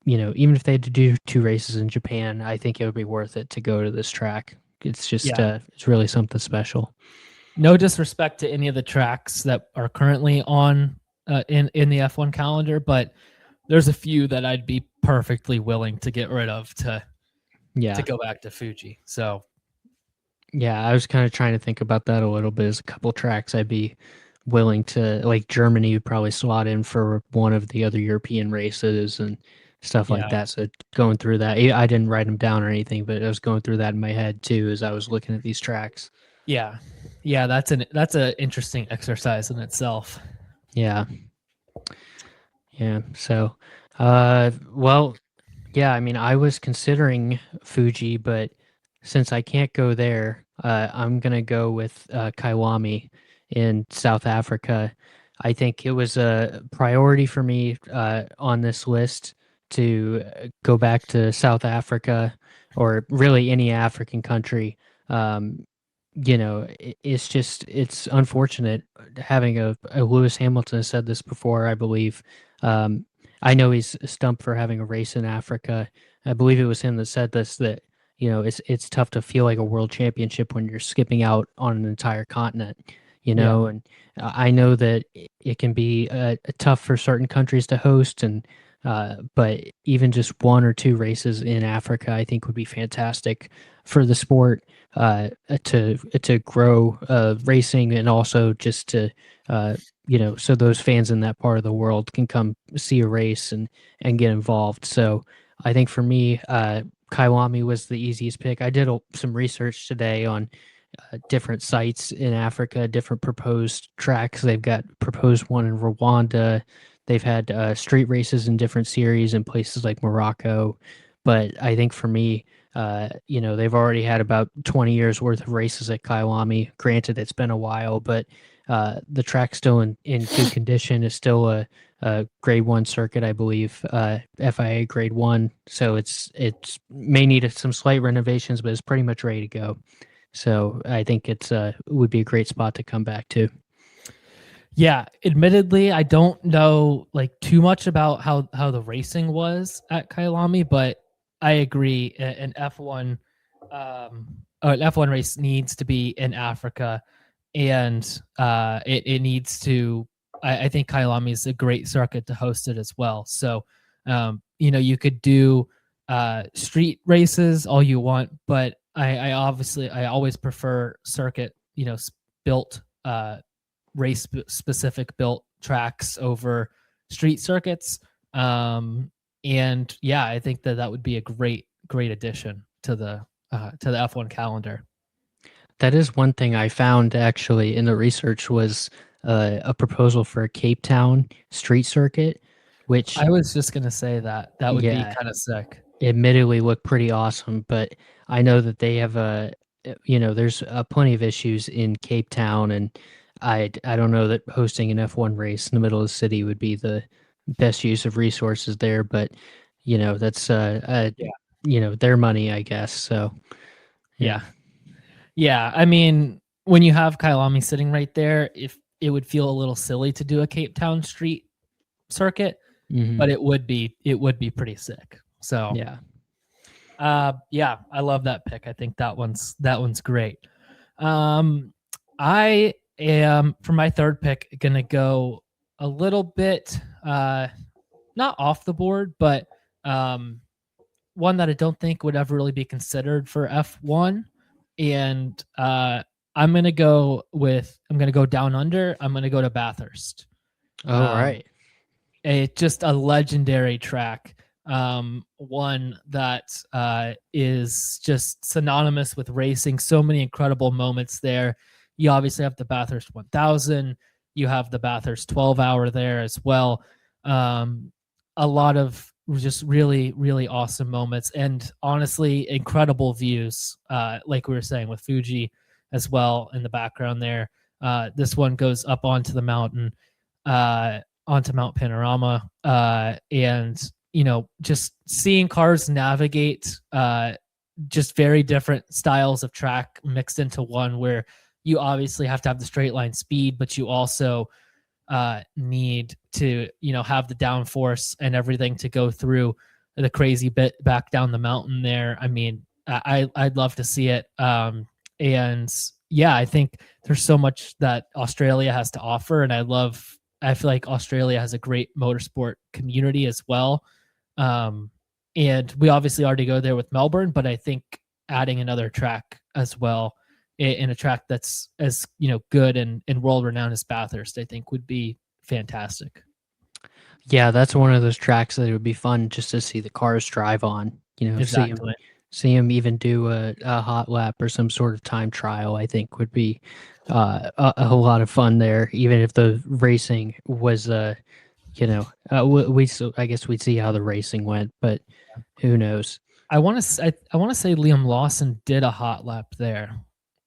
even if they do 2 races in Japan, I think it would be worth it to go to this track. It's just Yeah. it's really something special. No disrespect to any of the tracks that are currently on in the F1 calendar, but there's a few that I'd be perfectly willing to get rid of to Yeah. go back to Fuji. So Yeah, I was kind of trying to think about that a little bit. There's a couple tracks I'd be willing to, like Germany would probably slot in for one of the other European races and stuff like yeah, that. So going through that, I didn't write them down or anything, but I was going through that in my head too as I was looking at these tracks. yeah, yeah. That's an interesting exercise in itself. Yeah, yeah. So, well, yeah, I mean, I was considering Fuji, but since I can't go there, I'm gonna go with Kaiwami in South Africa. I think it was a priority for me on this list to go back to South Africa or really any African country. Um, it's unfortunate having a Lewis Hamilton has said this before, I believe. Um, I know he's stumped for having a race in Africa. I believe it was him that said this, that it's tough to feel like a world championship when you're skipping out on an entire continent. Yeah. And I know that it can be tough for certain countries to host, and but even just one or two races in Africa, I think would be fantastic for the sport, to grow racing, and also just to so those fans in that part of the world can come see a race and get involved. So I think for me, Kailami was the easiest pick. I did some research today on different sites in Africa, different proposed tracks. They've got proposed one in Rwanda. They've had street races in different series in places like Morocco. But I think for me, they've already had about 20 years worth of races at Kailami. Granted, it's been a while, but the track's still in good condition. It's still a grade one circuit, I believe, FIA grade one. So it's may need some slight renovations, but it's pretty much ready to go. So I think it would be a great spot to come back to. Yeah, admittedly, I don't know like too much about how the racing was at Kailami, but I agree. An F1, an F1 race needs to be in Africa, and it needs to. I think Kailami is a great circuit to host it as well. So, you could do street races all you want, but I obviously I always prefer circuit, built race specific built tracks over street circuits. And yeah, I think that would be a great addition to the F1 calendar. That is one thing I found actually in the research was a proposal for a Cape Town street circuit, which I was just gonna say that would be yeah, kind of sick. admittedly looked pretty awesome. But I know that they have there's plenty of issues in Cape Town, and I don't know that hosting an F1 race in the middle of the city would be the best use of resources there. But that's Yeah. their money, I guess. So Yeah. Yeah. I mean, when you have Kailami sitting right there, if it would feel a little silly to do a Cape Town street circuit, but it would be pretty sick. So yeah. yeah, I love that pick. I think that one's great. I am for my third pick gonna go a little bit not off the board, but one that I don't think would ever really be considered for F1. And I'm gonna go down under. I'm gonna go to Bathurst. Oh, right. Just a legendary track. One that is just synonymous with racing. So many incredible moments there. You obviously have the Bathurst 1000. You have the Bathurst 12 hour there as well. A lot of just really, really awesome moments, and honestly, incredible views. Like we were saying with Fuji as well in the background there. This one goes up onto the mountain, onto Mount Panorama, and just seeing cars navigate just very different styles of track mixed into one, where you obviously have to have the straight line speed, but you also need to have the downforce and everything to go through the crazy bit back down the mountain there. I mean, I'd love to see it. And yeah, I think there's so much that Australia has to offer, and I feel like Australia has a great motorsport community as well. And we obviously already go there with Melbourne, but I think adding another track as well, in a track that's as good and world renowned as Bathurst, I think would be fantastic. Yeah, that's one of those tracks that it would be fun just to see the cars drive on. Exactly. See them even do a hot lap or some sort of time trial. I think would be a lot of fun there. Even if the racing was, I guess we'd see how the racing went, but who knows? I want to say Liam Lawson did a hot lap there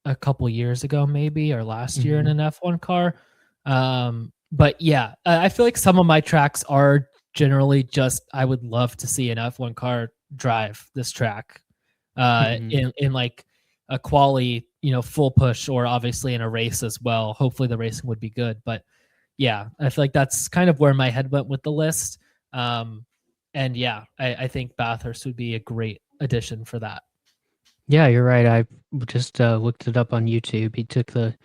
a couple years ago, maybe, or last year in an F1 car. But yeah, I feel like some of my tracks are generally just I would love to see an F1 car drive this track in like a quali full push or obviously in a race as well. Hopefully the racing would be good. But yeah, I feel like that's kind of where my head went with the list. And yeah, I think Bathurst would be a great addition for that. Yeah, you're right. I just looked it up on YouTube. He took the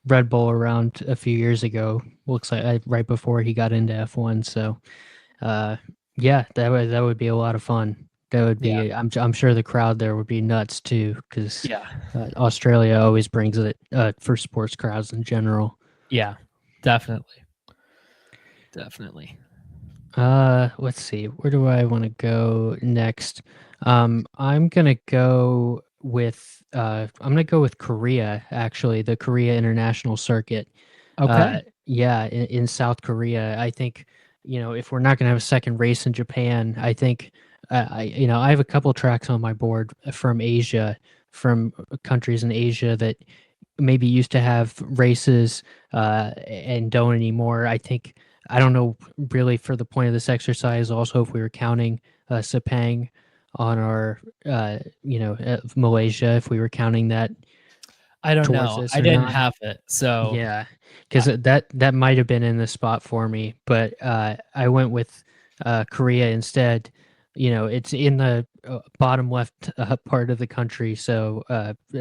Red Bull around a few years ago. Looks like right before he got into F1. So, uh, yeah, that would be a lot of fun. That would Yeah. be. I'm sure the crowd there would be nuts too, because Yeah. Australia always brings it for sports crowds in general. Yeah. Definitely. Definitely. Let's see. Where do I want to go next? I'm gonna go with Korea, actually, the Korea International Circuit. Okay. Yeah, in South Korea. I think, if we're not gonna have a second race in Japan, I think I have a couple tracks on my board from Asia, from countries in Asia that maybe used to have races and don't anymore. I don't know really for the point of this exercise. Also, if we were counting Sepang on our Malaysia, if we were counting that I don't towards know. this I or didn't not. have it. So Yeah, because that might have been in the spot for me, but I went with Korea instead. It's in the bottom left part of the country, so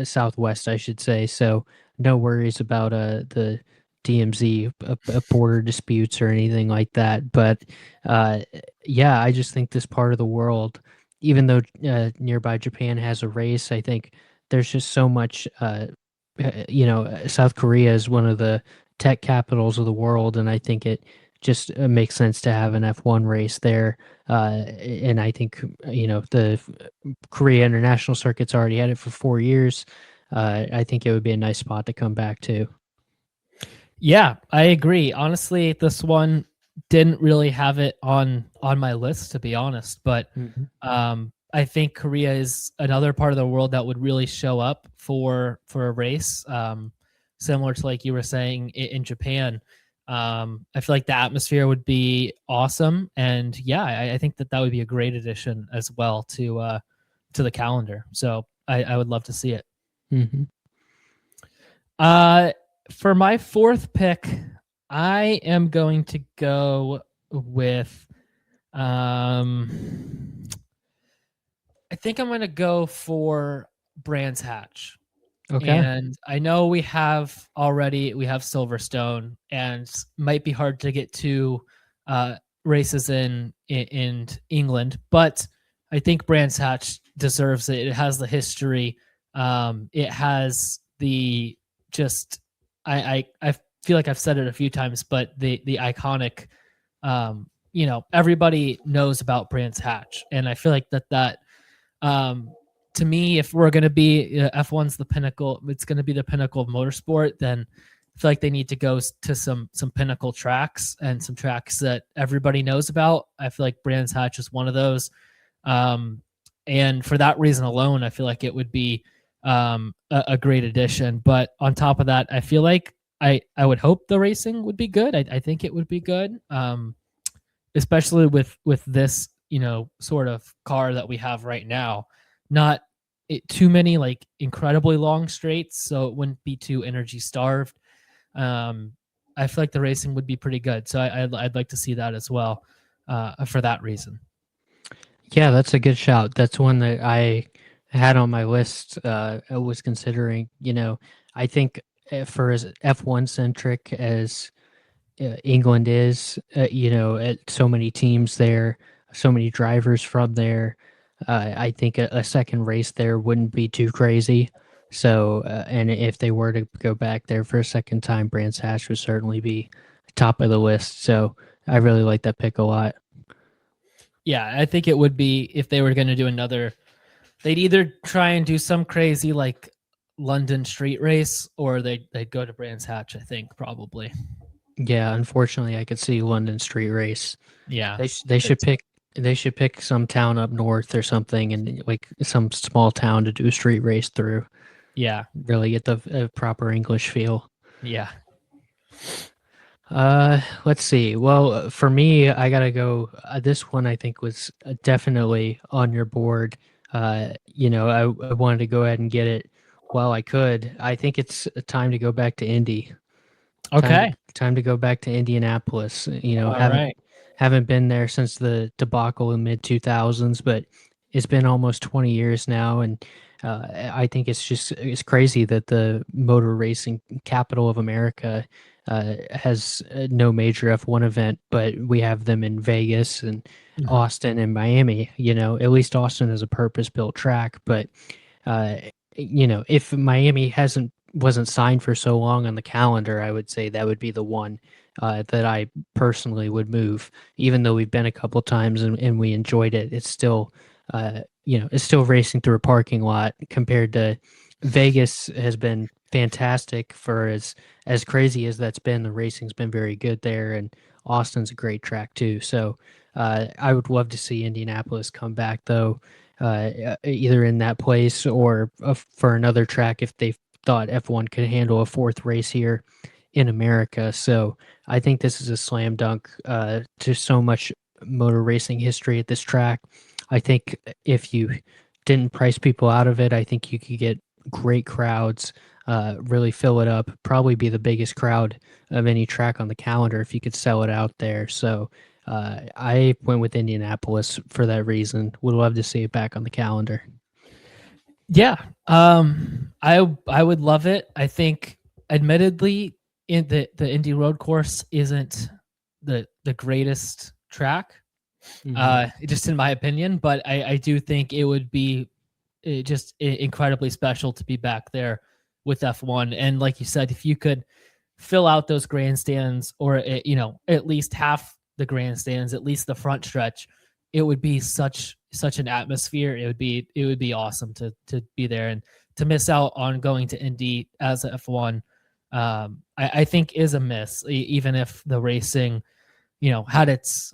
southwest, I should say. So no worries about the DMZ border disputes or anything like that. But uh, yeah, I just think this part of the world, even though nearby Japan has a race, I think there's just so much. South Korea is one of the tech capitals of the world, and I think it just makes sense to have an F1 race there. And I think the Korea International Circuit's already had it for 4 years. I think it would be a nice spot to come back to. yeah, I agree. Honestly, this one didn't really have it on my list, to be honest. But Mhm. I think Korea is another part of the world that would really show up for a race, similar to like you were saying in Japan. I feel like the atmosphere would be awesome, and yeah, I think that would be a great addition as well to the calendar. So I would love to see it. Mhm. Uh, for my fourth pick, I am going to go with I think I'm going to go for Brands Hatch. Okay. And I know we have Silverstone, and might be hard to get to races in England, but I think Brands Hatch deserves it. It has the history. It has the just I feel like I've said it a few times, but the iconic everybody knows about Brands Hatch, and I feel like that um, to me, if we're going to be F1's the pinnacle, it's going to be the pinnacle of motorsport, then I feel like they need to go to some pinnacle tracks and some tracks that everybody knows about. I feel like Brands Hatch is one of those. And for that reason alone, I feel like it would be a great addition. But on top of that, I feel like I would hope the racing would be good. I think it would be good, especially with this sort of car that we have right now. Not too many like incredibly long straights, so it wouldn't be too energy starved. I feel like the racing would be pretty good, so I'd like to see that as well, for that reason. Yeah, that's a good shout. That's one that I had on my list. I was considering. I think for as F1 centric as England is, at so many teams there, so many drivers from there. I think a second race there wouldn't be too crazy. So, and if they were to go back there for a second time, Brands Hatch would certainly be top of the list. So, I really like that pick a lot. Yeah, I think it would be if they were going to do another. They'd either try and do some crazy like London street race, or they'd go to Brands Hatch. I think probably. Yeah, unfortunately, I could see London Street Race. Yeah, They should pick some town up north or something, and like some small town to do a street race through. yeah, Really get the proper English feel. yeah. Let's see. Well, for me, I gotta go. This one I think was definitely on your board. I wanted to go ahead and get it Well, I could. I think it's time to go back to Indy. Okay. Time to go back to Indianapolis. You know, All right. haven't been there since the debacle in mid 2000s, but it's been almost 20 years now, and I think it's crazy that the motor racing capital of America has no major F1 event, but we have them in Vegas and Austin and Miami. You know, at least Austin is a purpose-built track, but uh, you know, if Miami wasn't signed for so long on the calendar, I would say that would be the one that I personally would move. Even though we've been a couple times and we enjoyed it, it's still you know, it's still racing through a parking lot compared to Vegas has been fantastic for as crazy as that's been. The racing's been very good there, and Austin's a great track too. So I would love to see Indianapolis come back though, either in that place or for another track if they thought F1 could handle a fourth race here in America. So I think this is a slam dunk to so much motor racing history at this track. I think if you didn't price people out of it, I think you could get great crowds, really fill it up, probably be the biggest crowd of any track on the calendar if you could sell it out there. So I went with Indianapolis for that reason. Would love to see it back on the calendar. Yeah. I would love it. I think admittedly in the Indy road course isn't the greatest track. Just in my opinion, but I do think it would be just incredibly special to be back there with F1. And like you said, if you could fill out those grandstands or, you know, at least half the grandstands, at least the front stretch, it would be such an atmosphere. It would be awesome to be there, and to miss out on going to Indy as a F1, I think is a miss, even if the racing, you know, had its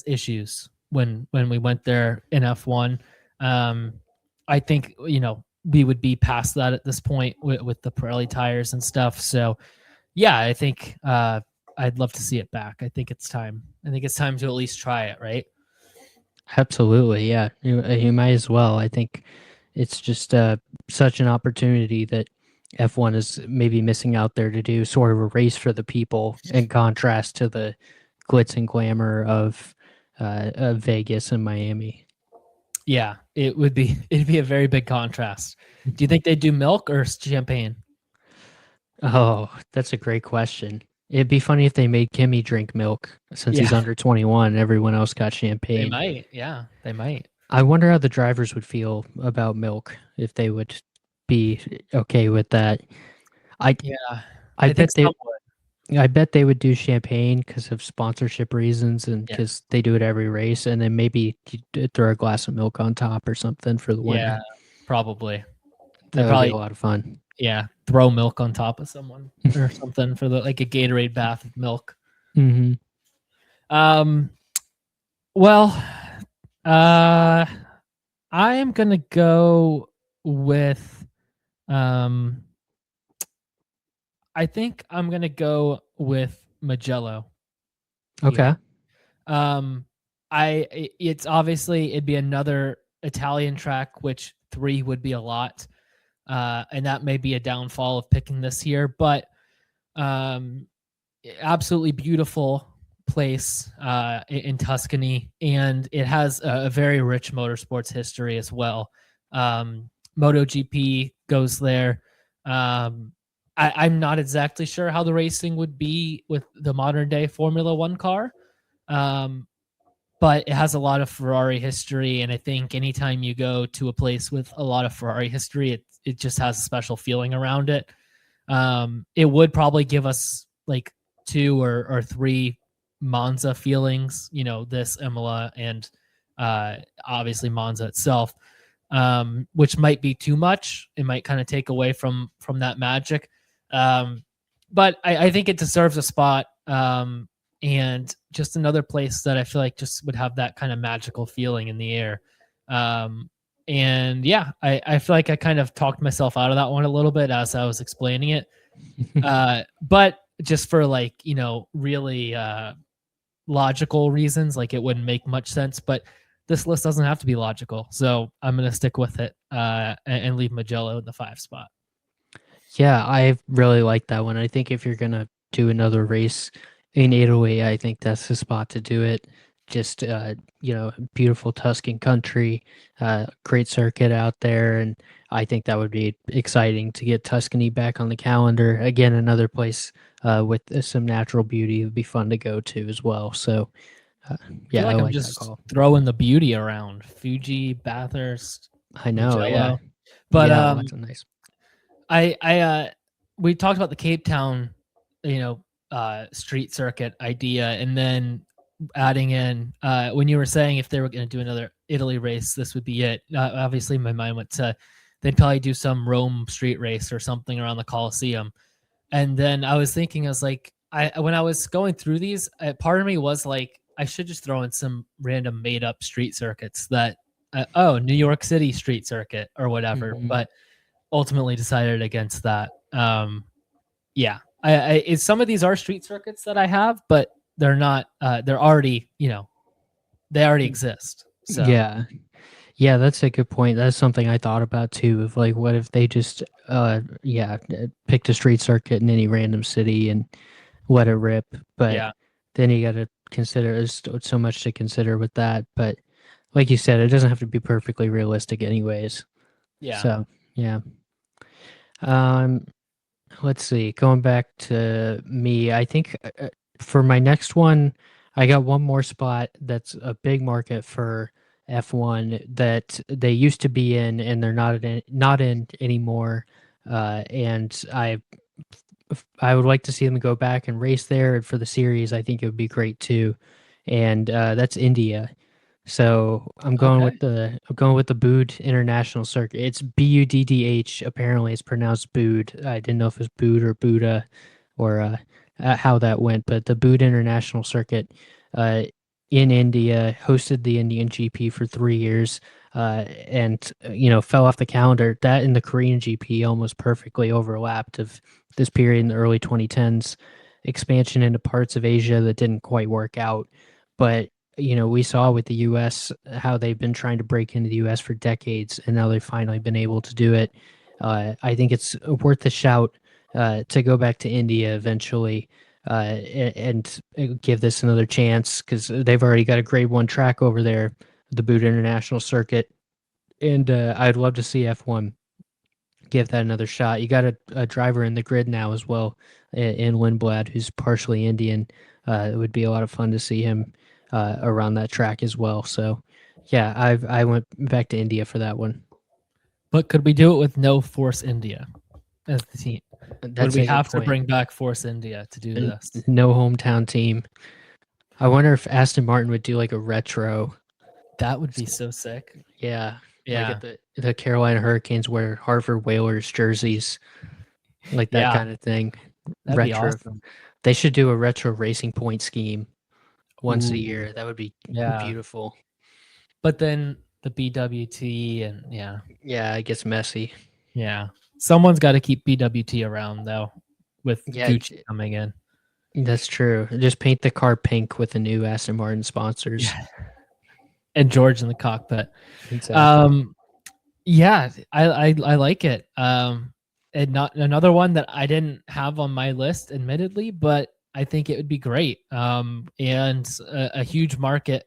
issues when we went there in F1. I think, you know, we would be past that at this point with the Pirelli tires and stuff. So yeah, I think I'd love to see it back. I think it's time. I think it's time to at least try it, right? Absolutely, yeah. You might as well. I think it's just such an opportunity that F1 is maybe missing out there to do sort of a race for the people in contrast to the glitz and glamour of Vegas and Miami. Yeah, it'd be a very big contrast. Do you think they'd do milk or champagne? Oh, that's a great question. It'd be funny if they made Kimmy drink milk since he's under 21 and everyone else got champagne. They might. Yeah, they might. I wonder how the drivers would feel about milk, if they would be okay with that. I bet they would do champagne because of sponsorship reasons and because they do it every race, and then maybe throw a glass of milk on top or something for the winner. Yeah, probably. That would be a lot of fun. Yeah, throw milk on top of someone or something for like a Gatorade bath of milk. Mm-hmm. Well, I am gonna go with I think I'm gonna go with Mugello. Okay. It's obviously it'd be another Italian track, which 3 would be a lot. And that may be a downfall of picking this here, but absolutely beautiful place in Tuscany, and it has a very rich motorsports history as well. MotoGP goes there. I'm not exactly sure how the racing would be with the modern day Formula One car, but it has a lot of Ferrari history, and I think anytime you go to a place with a lot of Ferrari history, it just has a special feeling around it. It would probably give us like 2 or 3 Monza feelings, you know, this Imola and obviously Monza itself, which might be too much. It might kind of take away from that magic. But I think it deserves a spot. And just another place that I feel like just would have that kind of magical feeling in the air. And yeah, I feel like I kind of talked myself out of that one a little bit as I was explaining it. But just for like, you know, really logical reasons, like it wouldn't make much sense. But this list doesn't have to be logical. So I'm going to stick with it and leave Magello in the 5 spot. Yeah, I really like that one. I think if you're gonna do another race in Italy, I think that's the spot to do it. Just beautiful Tuscan country, great circuit out there, and I think that would be exciting to get Tuscany back on the calendar. Again, another place with some natural beauty would be fun to go to as well. So, I feel yeah, I like I'm like that just call. throwing the beauty around. Fuji, Bathurst, I know, yeah, Magello. But yeah, lots of nice. we talked about the Cape Town, street circuit idea, and then adding in when you were saying if they were going to do another Italy race, this would be it. Obviously, my mind went to they'd probably do some Rome street race or something around the Colosseum, and then I was thinking, I was like, when I was going through these, part of me was like, I should just throw in some random made up street circuits that, New York City street circuit or whatever, but ultimately decided against that. Yeah, some of these are street circuits that I have, but they're not. They're already, they already exist. So yeah, that's a good point. That's something I thought about too. Of like, what if they just picked a street circuit in any random city and let it rip? But yeah, then you got to consider there's so much to consider with that. But like you said, it doesn't have to be perfectly realistic, anyways. yeah. So yeah. Um, let's see. Going back to me, I think for my next one, I got one more spot that's a big market for F1 that they used to be in and they're not in anymore. And I would like to see them go back and race there. And for the series, I think it would be great too. And that's India. So I'm going Okay. with the Bood International Circuit. It's Buddh. Apparently, it's pronounced Bood. I didn't know if it's Bood or Buddha, or how that went. But the Bood International Circuit uh, in India hosted the Indian GP for 3 years, and fell off the calendar. That and the Korean GP almost perfectly overlapped of this period in the early 2010s. Expansion into parts of Asia that didn't quite work out, but we saw with the US how they've been trying to break into the US for decades, and now they've finally been able to do it. I think it's worth a shout to go back to India eventually and give this another chance because they've already got a grade 1 track over there, the Boot International Circuit. And I'd love to see F1 give that another shot. You got a driver in the grid now as well in Lindblad, who's partially Indian. It would be a lot of fun to see him around that track as well. So, yeah, I went back to India for that one. But could we do it with no Force India as the team? That's Would we have to bring back Force India to do this? No hometown team. I wonder if Aston Martin would do like a retro. That would be so sick. Yeah. Yeah. Like at the Carolina Hurricanes wear Harvard Whalers jerseys. Like that kind of thing. That'd be awesome. They should do a retro Racing Point scheme once a year. Ooh. That would be beautiful. But then the BWT and yeah, it gets messy. Yeah, someone's got to keep BWT around though, with Gucci coming in. That's true. Just paint the car pink with the new Aston Martin sponsors. And George in the cockpit. Exactly. Yeah, I like it. And not another one that I didn't have on my list, admittedly, but I think it would be great. And a huge market.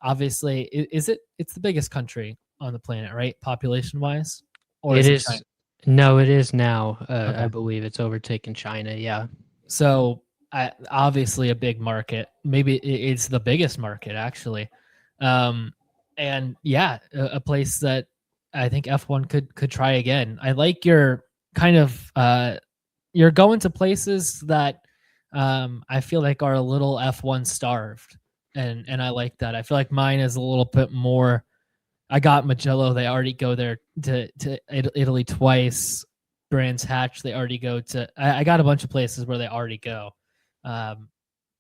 Obviously, it's the biggest country on the planet, right? Population wise, or it is. China? No, it is now. Okay. I believe it's overtaken China. Yeah. So obviously a big market. Maybe it's the biggest market actually. And yeah, a place that I think F1 could try again. I like your kind of you're going to places that I feel like are a little F1 starved, and I like that. I feel like mine is a little bit more. I got Magello. They already go there to Italy twice. Brands Hatch. They already go to. I got a bunch of places where they already go.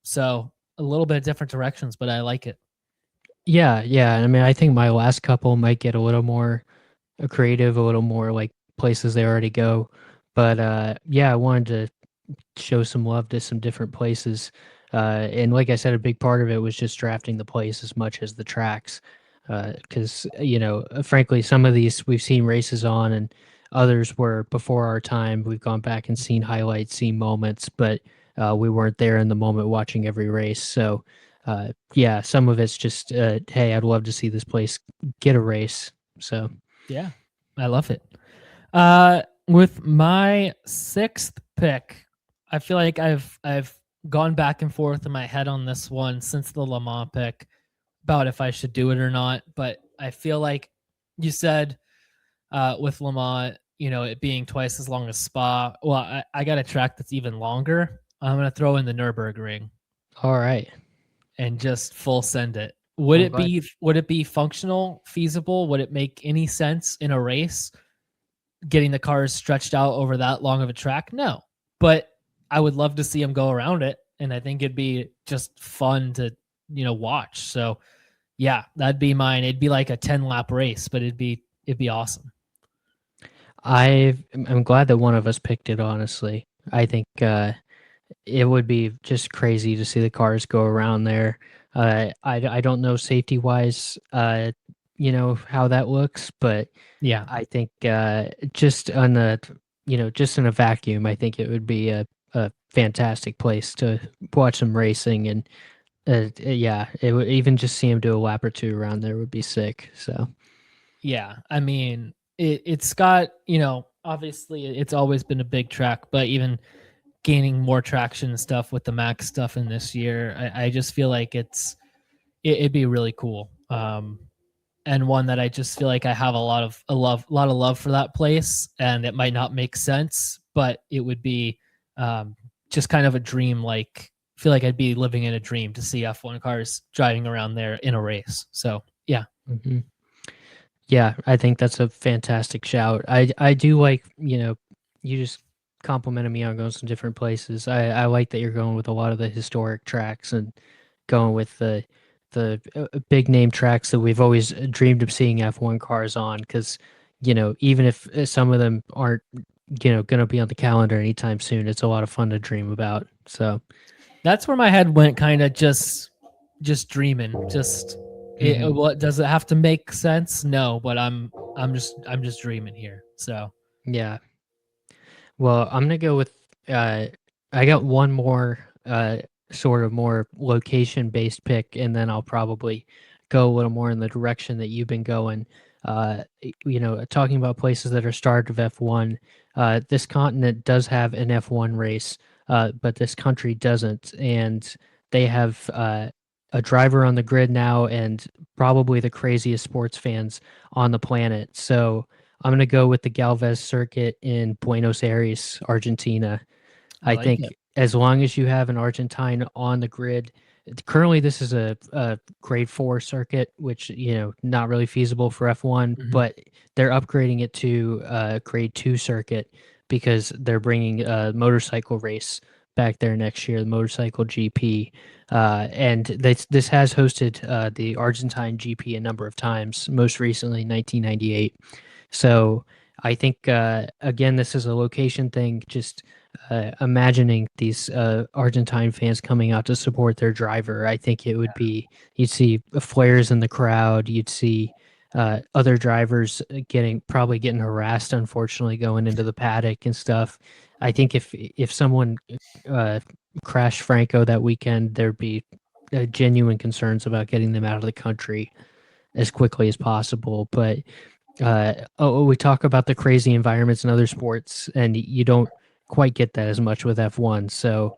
So a little bit of different directions, but I like it. Yeah. I mean, I think my last couple might get a little more creative, a little more like places they already go. But yeah, I wanted to show some love to some different places. And like I said, a big part of it was just drafting the place as much as the tracks. because frankly, some of these we've seen races on, and others were before our time. We've gone back and seen highlights, seen moments, but we weren't there in the moment watching every race. So yeah, some of it's just hey, I'd love to see this place get a race. So Yeah, I love it. With my sixth pick, I feel like I've gone back and forth in my head on this one since the Le Mans pick about if I should do it or not. But I feel like you said with Le Mans, it being twice as long as Spa. Well, I got a track that's even longer. I'm gonna throw in the Nürburgring all right, and just full send it. Would I'm it glad. be functional, feasible? Would it make any sense in a race? Getting the cars stretched out over that long of a track? No. But I would love to see them go around it. And I think it'd be just fun to, watch. So yeah, that'd be mine. It'd be like a 10 lap race, but it'd be awesome. I'm glad that one of us picked it. Honestly, I think it would be just crazy to see the cars go around there. I don't know safety wise, how that looks, but Yeah. I think just on just in a vacuum, I think it would be a fantastic place to watch some racing, and yeah, it would even just see him do a lap or two around there would be sick. So Yeah. I mean, it's got, obviously it's always been a big track, but even gaining more traction and stuff with the Max stuff in this year, I just feel like it'd be really cool. And one that I just feel like I have a lot of love for that place, and it might not make sense, but it would be just kind of a dream. Like, feel like I'd be living in a dream to see F1 cars driving around there in a race. So yeah, hmm yeah, I think that's a fantastic shout. I do like you just complimented me on going some different places. I like that you're going with a lot of the historic tracks and going with the big name tracks that we've always dreamed of seeing F1 cars on, because even if some of them aren't going to be on the calendar anytime soon, it's a lot of fun to dream about. So that's where my head went, kind of just dreaming. Just what does it have to make sense? No, but I'm just dreaming here. So yeah, well, I'm gonna go with I got one more sort of more location based pick, and then I'll probably go a little more in the direction that you've been going. Talking about places that are started of F1. This continent does have an F1 race, but this country doesn't, and they have a driver on the grid now, and probably the craziest sports fans on the planet. So I'm going to go with the Galvez circuit in Buenos Aires, Argentina. I I like think it. as long as you have an Argentine on the grid, currently this is a grade 4 circuit, which, not really feasible for F1, Mhm. but they're upgrading it to a grade 2 circuit because they're bringing a motorcycle race back there next year, the motorcycle GP. And this has hosted the Argentine GP a number of times, most recently 1998. So I think again, this is a location thing. Just imagining these Argentine fans coming out to support their driver. I think it would be you'd see flares in the crowd. You'd see other drivers probably getting harassed. Unfortunately, going into the paddock and stuff. I think if someone uh, crashed Franco that weekend, there'd be genuine concerns about getting them out of the country as quickly as possible. But we talk about the crazy environments in other sports, and you don't quite get that as much with F1. So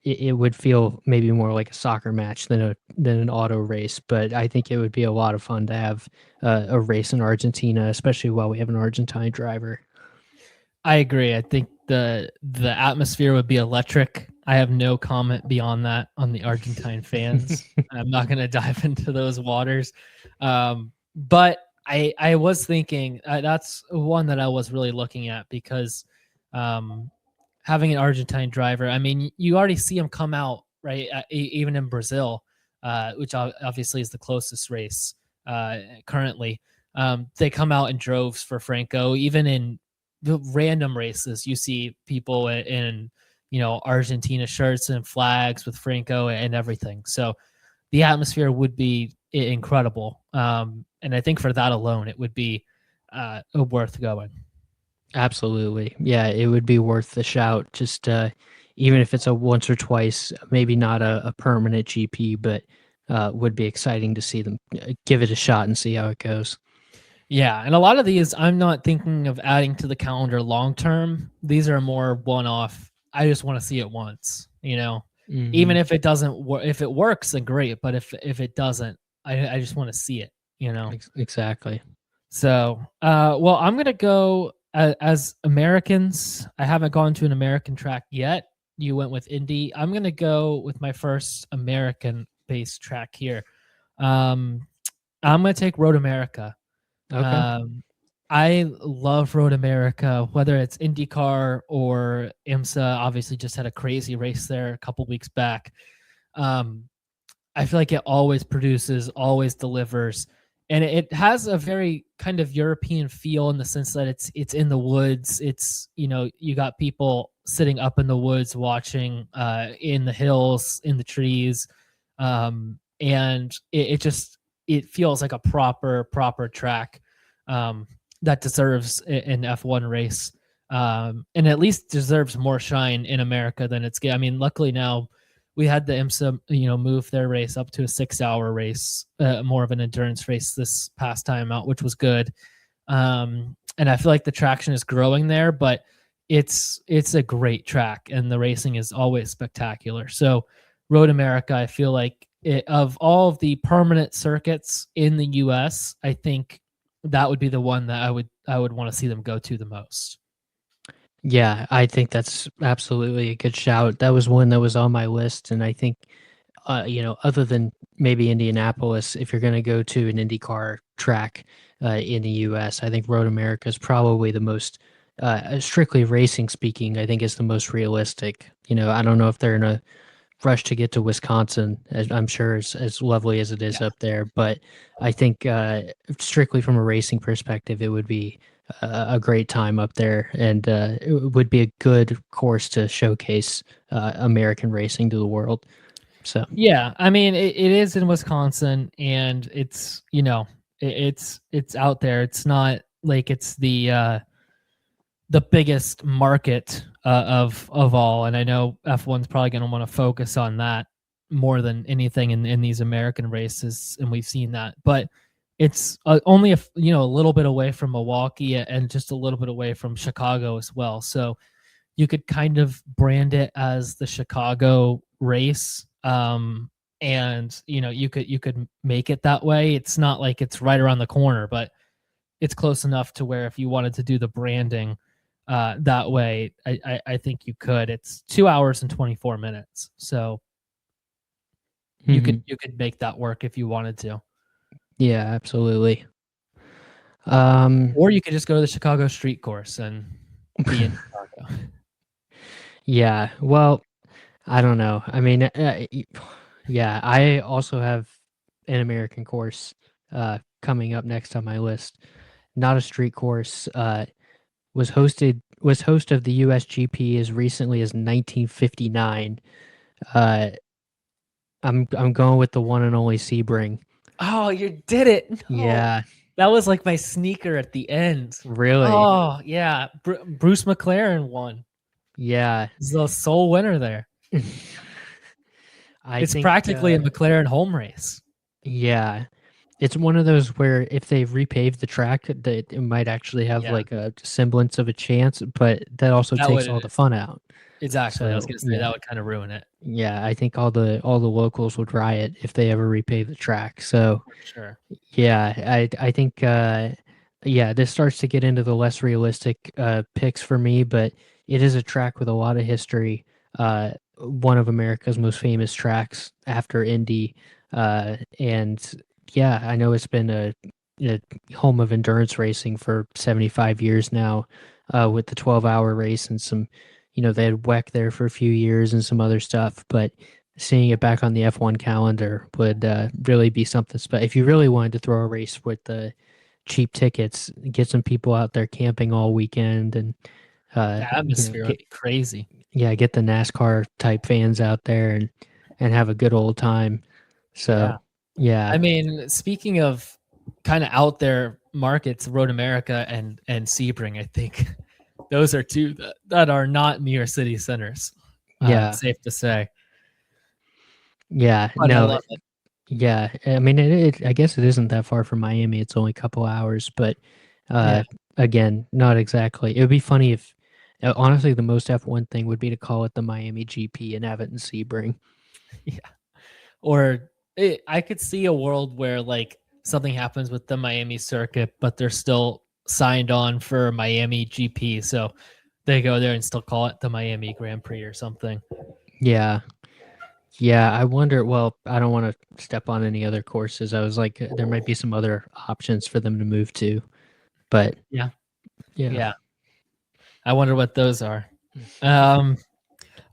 it would feel maybe more like a soccer match than an auto race. But I think it would be a lot of fun to have a race in Argentina, especially while we have an Argentine driver. I agree. I think the atmosphere would be electric. I have no comment beyond that on the Argentine fans. I'm not going to dive into those waters. But I was thinking that's one that I was really looking at because having an Argentine driver, I mean, you already see him come out, right? Even in Brazil, which obviously is the closest race currently. They come out in droves for Franco. Even in the random races, you see people in Argentina shirts and flags with Franco and everything. So the atmosphere would be incredible. And I think for that alone, it would be worth going. Absolutely. Yeah, it would be worth the shout. Just even if it's a once or twice, maybe not a permanent GP, but would be exciting to see them give it a shot and see how it goes. Yeah, and a lot of these I'm not thinking of adding to the calendar long term. These are more one off. I just want to see it once, Even if it doesn't work, if it works, then great. But if it doesn't, I just want to see it, Exactly. So, well, I'm gonna go as Americans. I haven't gone to an American track yet. You went with Indy. I'm gonna go with my first American-based track here. I'm gonna take Road America. Okay. I love Road America, whether it's IndyCar or IMSA. Obviously, just had a crazy race there a couple weeks back. I feel like it always produces, always delivers, and it has a very kind of European feel in the sense that it's in the woods. It's you got people sitting up in the woods watching, in the hills, in the trees, and it feels like a proper track that deserves an F1 race, and at least deserves more shine in America than it's getting. I mean, luckily now we had the IMSA, move their race up to a 6-hour race, more of an endurance race this past time out, which was good. And I feel like the traction is growing there, but it's a great track and the racing is always spectacular. So Road America, I feel like of all of the permanent circuits in the US, I think that would be the one that I would want to see them go to the most. Yeah, I think that's absolutely a good shout. That was one that was on my list, and I think, other than maybe Indianapolis, if you're going to go to an IndyCar track in the U.S., I think Road America is probably the most, strictly racing speaking, I think is the most realistic. I don't know if they're in a rush to get to Wisconsin, as I'm sure as lovely as it is up there, but I think strictly from a racing perspective, it would be a great time up there, and it would be a good course to showcase American racing to the world. So yeah, I mean it is in Wisconsin, and it's it's out there. It's not like it's the biggest market of all, and I know F1's probably going to want to focus on that more than anything in these American races, and we've seen that, but it's only a little bit away from Milwaukee and just a little bit away from Chicago as well. So you could kind of brand it as the Chicago race, and you could make it that way. It's not like it's right around the corner, but it's close enough to where if you wanted to do the branding that way, I think you could. It's 2 hours and 24 minutes, so you could make that work if you wanted to. Yeah, absolutely. Or you could just go to the Chicago street course and be in Chicago. Yeah, well, I don't know. I mean, yeah, I also have an American course coming up next on my list. Not a street course. Was host of the USGP as recently as 1959. I'm going with the one and only Sebring. Oh, you did it! No. Yeah, That was like my sneaker at the end. really. Oh yeah, Bruce McLaren won. Yeah, He's the sole winner there. It's practically a McLaren home race. Yeah, it's one of those where if they repave the track, that it might actually have like a semblance of a chance, but that also takes all the fun out. Exactly. So, I was going to say that would kind of ruin it. Yeah, I think all the locals would riot if they ever repave the track. So, for sure. Yeah, I think this starts to get into the less realistic picks for me, but it is a track with a lot of history. One of America's most famous tracks after Indy, and yeah, I know it's been a home of endurance racing for 75 years now, with the 12-hour race and some. They had WEC there for a few years and some other stuff, but seeing it back on the F1 calendar would really be something special. If you really wanted to throw a race with the cheap tickets, get some people out there camping all weekend, and the atmosphere would be crazy. Yeah, get the NASCAR type fans out there and have a good old time. So Yeah. I mean, speaking of kind of out there markets, Road America and Sebring, I think those are two that are not near city centers. Yeah. Safe to say. Yeah. But I No. love it. Yeah. I mean, I guess it isn't that far from Miami. It's only a couple hours, but Yeah. again, not exactly. It would be funny if, honestly, the most F1 thing would be to call it the Miami GP and have it in Sebring. Yeah. Or I could see a world where like something happens with the Miami circuit, but they're still signed on for Miami GP. So they go there and still call it the Miami Grand Prix or something. Yeah. Yeah, I wonder. Well, I don't want to step on any other courses. I was like, there might be some other options for them to move to, but Yeah. yeah. Yeah. I wonder what those are. I'm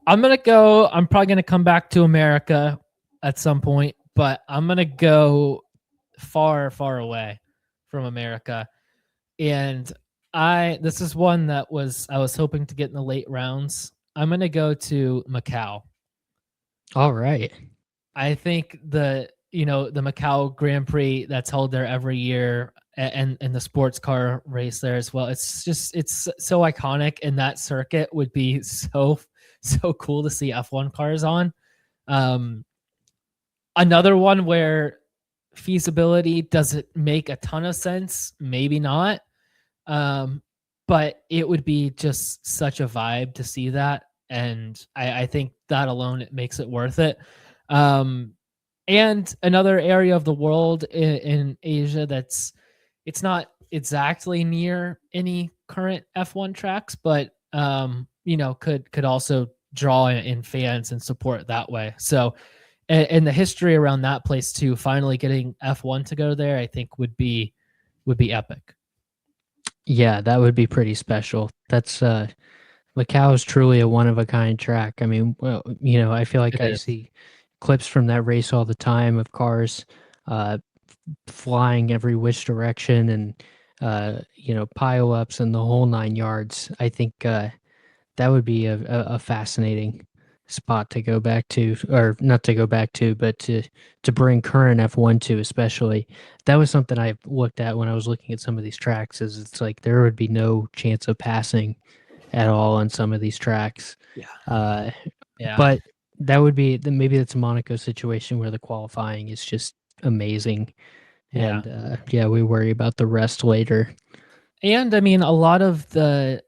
probably gonna come back to America at some point, but I'm gonna go far, far away from America. And this is one that I was hoping to get in the late rounds. I'm gonna go to Macau. All right. I think the Macau Grand Prix that's held there every year, and the sports car race there as well. It's so iconic, and that circuit would be so cool to see F1 cars on. Um, Another one where feasibility doesn't make a ton of sense, maybe not. Um, but it would be just such a vibe to see that. And I think that alone it makes it worth it. Um, and another area of the world in Asia it's not exactly near any current F1 tracks, but could also draw in fans and support that way. So and the history around that place too, finally getting F1 to go there, I think would be epic. Yeah, that would be pretty special. That's Macau is truly a one of a kind track. I mean, well, I feel like It I is. see clips from that race all the time of cars uh flying every which direction and pile ups and the whole 9 yards. I think that would be a fascinating spot to go back to, or not to go back to, but to bring current F1 to, especially. That was something I looked at when I was looking at some of these tracks. Is it's like there would be no chance of passing at all on some of these tracks. Yeah. Uh, Yeah. but that would be maybe that's a Monaco situation where the qualifying is just amazing, Yeah. and yeah, we worry about the rest later. And I mean, a lot of the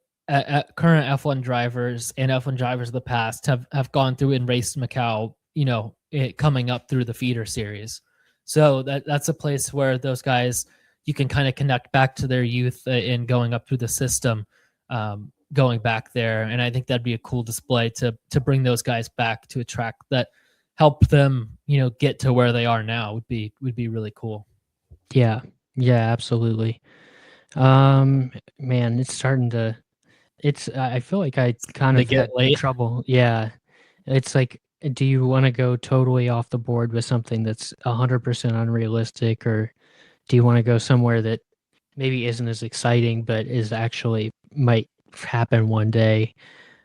current F1 drivers and F1 drivers of the past have gone through and raced Macau, coming up through the feeder series. So that's a place where those guys, you can kind of connect back to their youth in going up through the system, going back there. And I think that'd be a cool display to bring those guys back to a track that helped them, get to where they are now would be really cool. Yeah, yeah, absolutely. Man, it's starting to. I feel like I kind They of get had late. trouble. Yeah, it's like, do you want to go totally off the board with something that's 100% unrealistic, or do you want to go somewhere that maybe isn't as exciting but is actually might happen one day?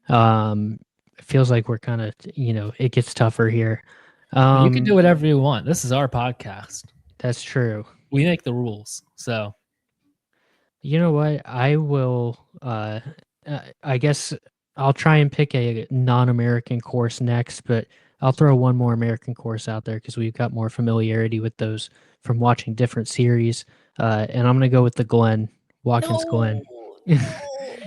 It feels like we're kind of, it gets tougher here. You can do whatever you want. This is our podcast. That's true. We make the rules. So You know what? I will. I guess I'll try and pick a non-American course next, but I'll throw one more American course out there because we've got more familiarity with those from watching different series. And I'm gonna go with the Glen, Watkins Glen. no.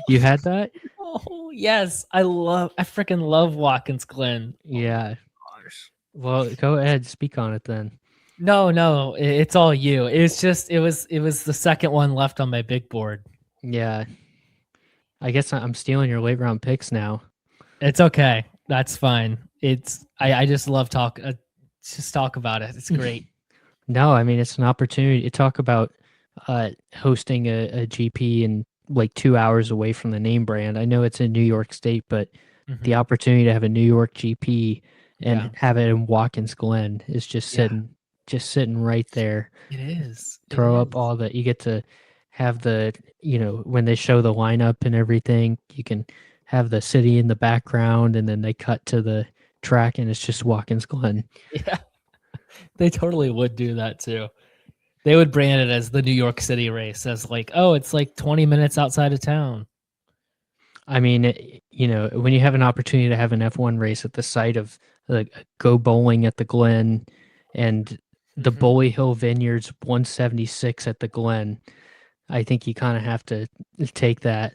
You had that? Oh yes, I freaking love Watkins Glen. Yeah. Gosh. Well, go ahead, speak on it then. No, it's all you. It was the second one left on my big board. Yeah. I guess I'm stealing your late round picks now. It's okay. That's fine. I just love just talk about it. It's great. No, I mean it's an opportunity to talk about hosting a GP in like 2 hours away from the name brand. I know it's in New York State, but the opportunity to have a New York GP and have it in Watkins Glen is just sitting right there. It is. Throw up all the, you get to have the, when they show the lineup and everything, you can have the city in the background and then they cut to the track and it's just Watkins Glen. Yeah. They totally would do that too. They would brand it as the New York City race, as like, oh, it's like 20 minutes outside of town. I mean, when you have an opportunity to have an F1 race at the site of Go Bowling at the Glen and the Bully Hill Vineyards 176 at the Glen, I think you kind of have to take that.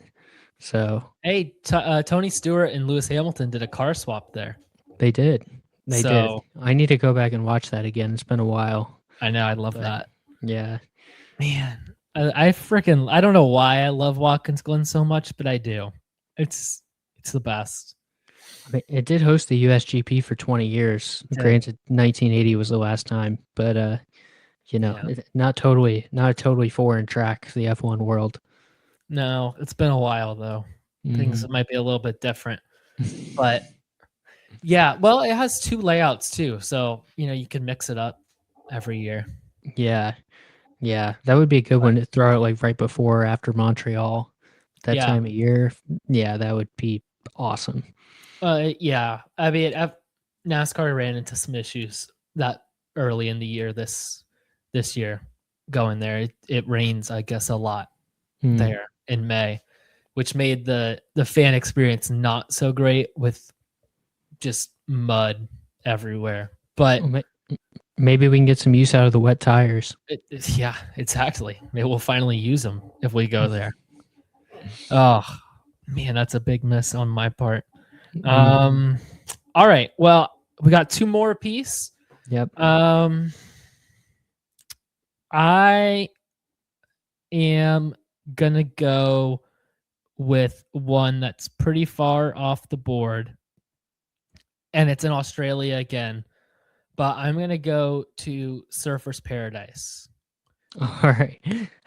So, hey, Tony Stewart and Lewis Hamilton did a car swap there. They did. They did. I need to go back and watch that again. It's been a while. I know. I love that. Yeah. Man, I don't know why I love Watkins Glen so much, but I do. It's the best. I mean, it did host the USGP for 20 years. Granted, 1980 was the last time, but not a totally foreign track for the F1 world. No, it's been a while though. Things might be a little bit different, but yeah. Well, it has 2 layouts too, so you can mix it up every year. Yeah, that would be a good one to throw out like right before or after Montreal. That time of year, yeah, that would be awesome. Yeah, I mean, NASCAR ran into some issues that early in the year this year going there. It rains, I guess, a lot there in May, which made the fan experience not so great with just mud everywhere. But maybe we can get some use out of the wet tires. Yeah, exactly. Maybe we'll finally use them if we go there. Oh man, that's a big miss on my part. All right. Well, we got 2 more apiece. Yep. I am gonna go with one that's pretty far off the board, and it's in Australia again. But I'm gonna go to Surfer's Paradise. All right.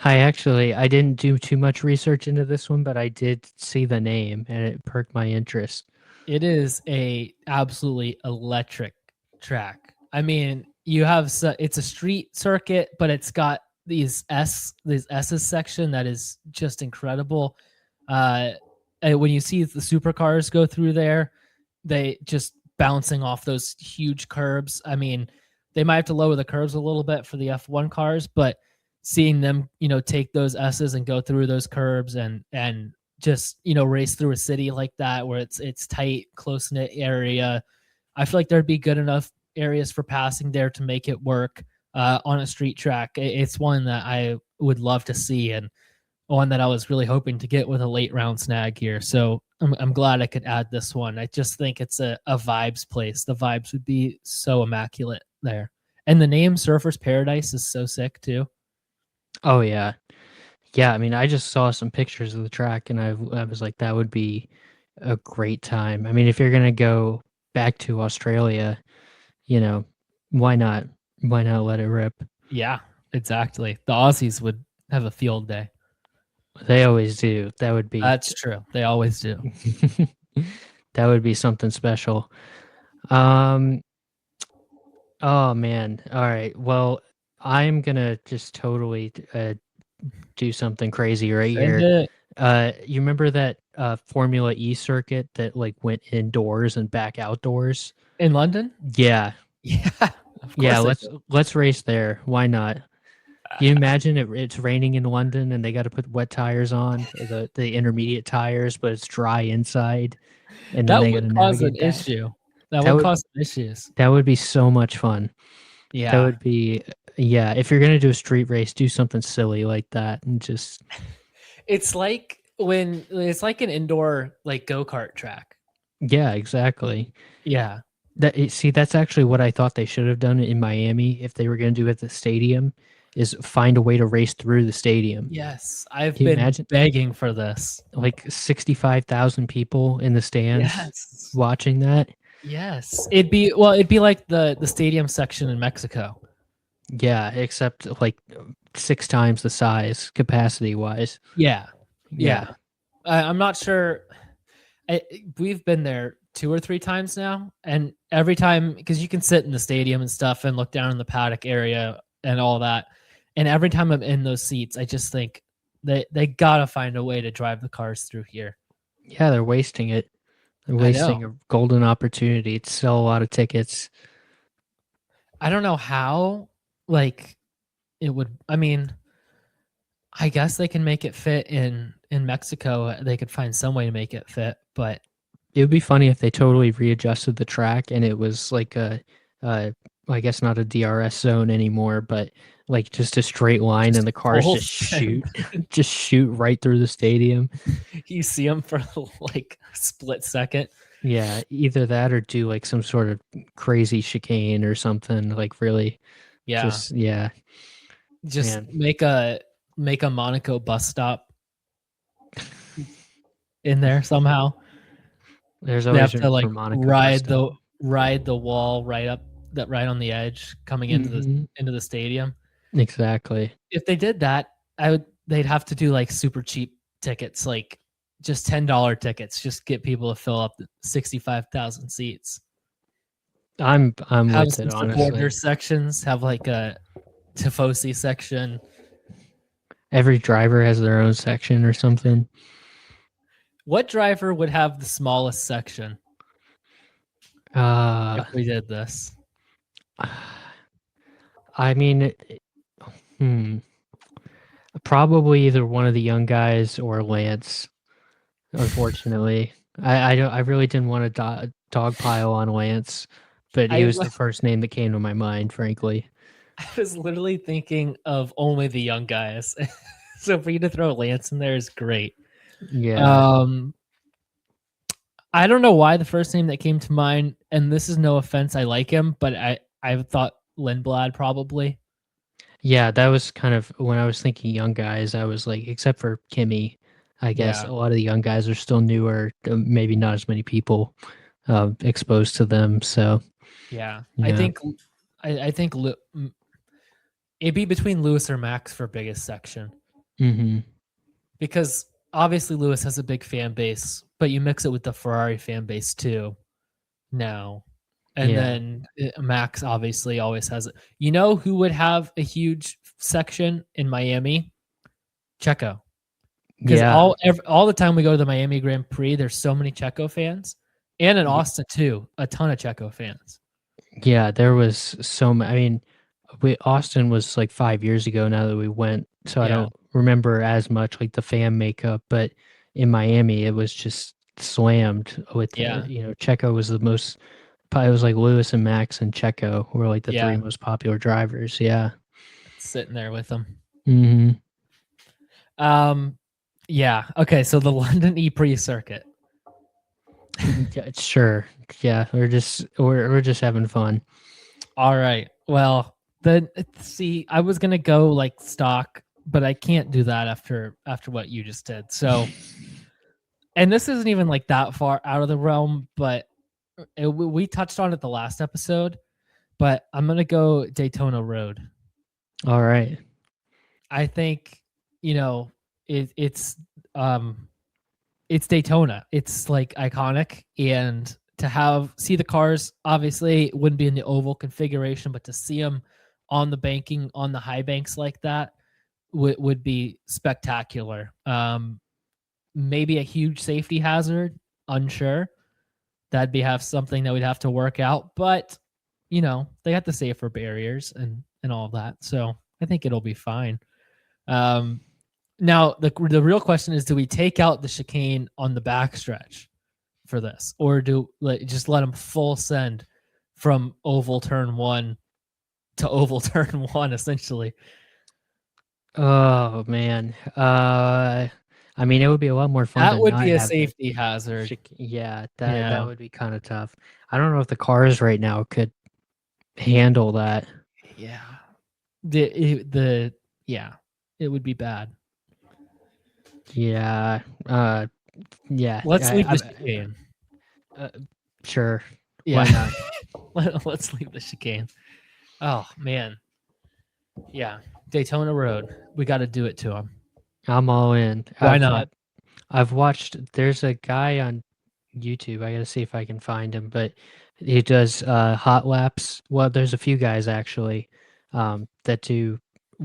I didn't do too much research into this one, but I did see the name and it perked my interest. It is a absolutely electric track. I mean, it's a street circuit, but it's got these S's section that is just incredible. And when you see the supercars go through there, they just bouncing off those huge curbs. I mean, they might have to lower the curbs a little bit for the F1 cars, but seeing them, take those S's and go through those curbs and just, race through a city like that where it's tight, close-knit area. I feel like there'd be good enough areas for passing there to make it work on a street track. It's one that I would love to see and one that I was really hoping to get with a late round snag here. So I'm glad I could add this one. I just think it's a vibes place. The vibes would be so immaculate there. And the name Surfer's Paradise is so sick too. Oh yeah. Yeah, I mean, I just saw some pictures of the track and I was like, that would be a great time. I mean, if you're going to go back to Australia, why not? Why not let it rip? Yeah, exactly. The Aussies would have a field day. They always do. That's true. They always do. That would be something special. Oh man. All right. Well, I'm going to just totally do something crazy right here. You remember that Formula E circuit that like went indoors and back outdoors in London? Yeah. Yeah. Let's race there. Why not? Can you imagine it's raining in London and they got to put wet tires on, the intermediate tires, but it's dry inside, and then that would cause an issue. That would cause some issues. That would be so much fun. Yeah, that would be. Yeah, if you're gonna do a street race, do something silly like that, and just. It's like an indoor like go-kart track. Yeah, exactly. Yeah. That's actually what I thought they should have done in Miami if they were going to do it at the stadium, is find a way to race through the stadium. Yes, I've been begging for this. Like 65,000 people in the stands watching that. Yes, it'd be like the stadium section in Mexico. Yeah, except like 6 times the size capacity wise. Yeah. I'm not sure. We've been there 2 or 3 times now, and every time, because you can sit in the stadium and stuff and look down in the paddock area and all that, and every time I'm in those seats, I just think they gotta find a way to drive the cars through here. Yeah, they're wasting it. They're wasting a golden opportunity to sell a lot of tickets. I don't know how, like, it would. I mean, I guess they can make it fit in Mexico. They could find some way to make it fit, but It would be funny if they totally readjusted the track and it was like uh, I guess not a DRS zone anymore, but like just a straight line just and the cars full just send. shoot, just shoot right through the stadium. You see them for like a split second. Yeah, either that or do like some sort of crazy chicane or something. Like really, Yeah, just yeah, just man. make a Monaco bus stop in there somehow. There's They always have to room for like Monaco bus stop. ride the wall right up that right on the edge coming Hmm. into the stadium. Exactly. If they did that, they'd have to do like super cheap tickets, like just $10 tickets, just get people to fill up the 65,000 seats. I'm Have with some it supporter honestly. sections, have like a Tifosi section. Every driver has their own section or something. What driver would have the smallest section Uh, if we did this? I mean, hmm, probably either one of the young guys or Lance. Unfortunately, I don't. I really didn't want to dog pile on Lance, but he I was the first name that came to my mind. Frankly, I was literally thinking of only the young guys. So for you to throw Lance in there is great. yeah, Um, I don't know why the first name that came to mind, and this is no offense, I like him, but I thought Lindblad probably. yeah. That was kind of when I was thinking young guys. I was like, except for Kimmy, I guess Yeah, a lot of the young guys are still newer. Maybe not as many people exposed to them. So yeah. yeah. I think it'd be between Lewis or Max for biggest section Hmm. because obviously Lewis has a big fan base, but you mix it with the Ferrari fan base too now. And Yeah. then Max obviously always has it. You know who would have a huge section in Miami? Checo. Because Yeah. all the time we go to the Miami Grand Prix, there's so many Checo fans, and in y- Austin too, a ton of Checo fans. Yeah. There was so many. I mean, Austin was like 5 years ago now that we went, so I Yeah, don't remember as much like the fan makeup. But in Miami, it was just slammed with yeah, Checo was the most. Probably it was like Lewis and Max and Checo were like the three yeah. most popular drivers. Yeah. Sitting there with them. Hmm. Um, yeah. Okay, so the London E-Prix circuit. Yeah, sure. Yeah, we're just having fun. All right. Well, then see, I was gonna go like stock, but I can't do that after what you just did. So, and this isn't even like that far out of the realm, but we touched on it the last episode. But I'm gonna go Daytona Road. All right. I think you know it's um it's Daytona. It's like iconic, and to have see the cars obviously it wouldn't be in the oval configuration, but to see them on the banking on the high banks like that would be spectacular. Maybe a huge safety hazard, unsure. That'd be have something that we'd have to work out, but they got the safer barriers and all of that, so I think it'll be fine. Um, Now the real question is: do we take out the chicane on the backstretch for this, or just let them full send from oval turn one to oval turn one, essentially? Oh man. I mean, it would be a lot more fun That to would not be a have the safety hazard. yeah, that Yeah, would be kind of tough. I don't know if the cars right now could handle that. yeah. The yeah, it would be bad. Yeah. Yeah. Let's leave the chicane. Uh, sure. Yeah, Why not? let's leave the chicane. Oh man, yeah. Daytona Road. We got to do it to him. I'm all in. Why not? I've watched. There's a guy on YouTube. I gotta see if I can find him, but he does hot laps. Well, there's a few guys actually that do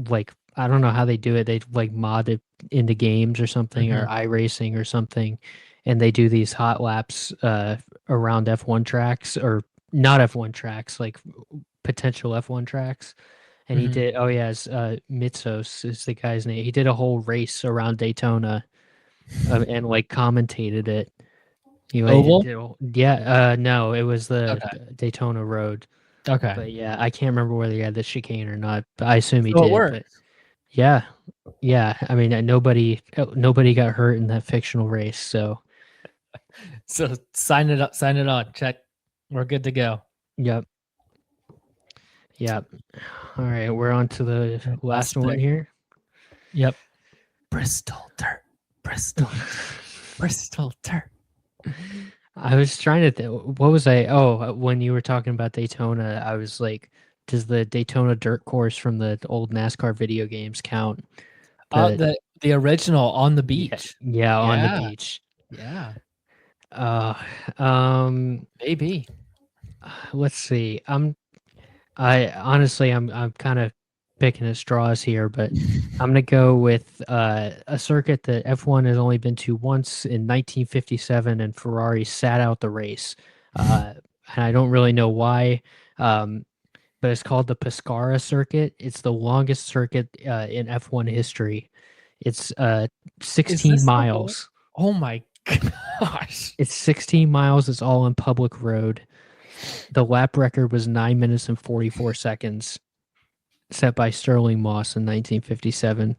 like I don't know how they do it. They like mod it into games or something or Mhm. iRacing or something, and they do these hot laps around F1 tracks or not F1 tracks, like potential F1 tracks. And he Mhm. did. Oh yeah, Mitsos is the guy's name. He did a whole race around Daytona, and like commentated it. He like Oval? did, yeah. No, it was the Okay. Daytona Road. Okay. But yeah, I can't remember whether he had the chicane or not. But I assume he So it did. But works. yeah, yeah. I mean, nobody got hurt in that fictional race. So So sign it up, sign it on. Check. We're good to go. yep, yep. All right, we're on to the All right, last last one pick. here. Yep. Bristol dirt. Bristol dirt. Bristol dirt. I was trying to what was I? Oh, when you were talking about Daytona, I was like, does the Daytona dirt course from the old NASCAR video games count? The The original on the Yeah, beach. yeah, on the Yeah. beach. Yeah. Uh, um, Maybe. let's see. I honestly, I'm kind of picking at straws here, but I'm gonna go with a circuit that F1 has only been to once in 1957, and Ferrari sat out the race. And I don't really know why. Um, but it's called the Pescara circuit. It's the longest circuit in F1 history. It's Is 16 this the one? miles. Oh my gosh. It's 16 miles. It's all on public road. The lap record was 9 minutes and 44 seconds, set by Sterling Moss in 1957.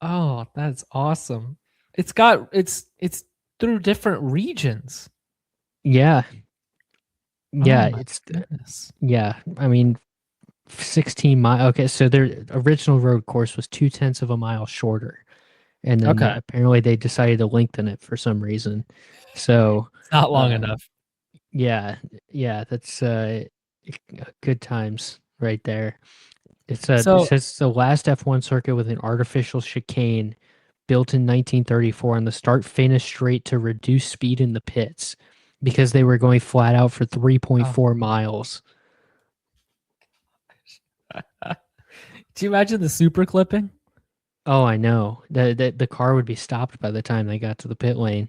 Oh, that's awesome. It's through different regions. Yeah, Oh yeah, my it's goodness. yeah. I mean, 16 mile. Okay, so their original road course was 2/10 of a mile shorter, and then Okay. apparently they decided to lengthen it for some reason. So, It's not long uh, enough. yeah, yeah, that's good times right there. It So says the last F1 circuit with an artificial chicane built in 1934 on the start finish straight to reduce speed in the pits because they were going flat out for oh, 3.4 miles. do you imagine the super clipping? Oh, I know. The car would be stopped by the time they got to the pit lane.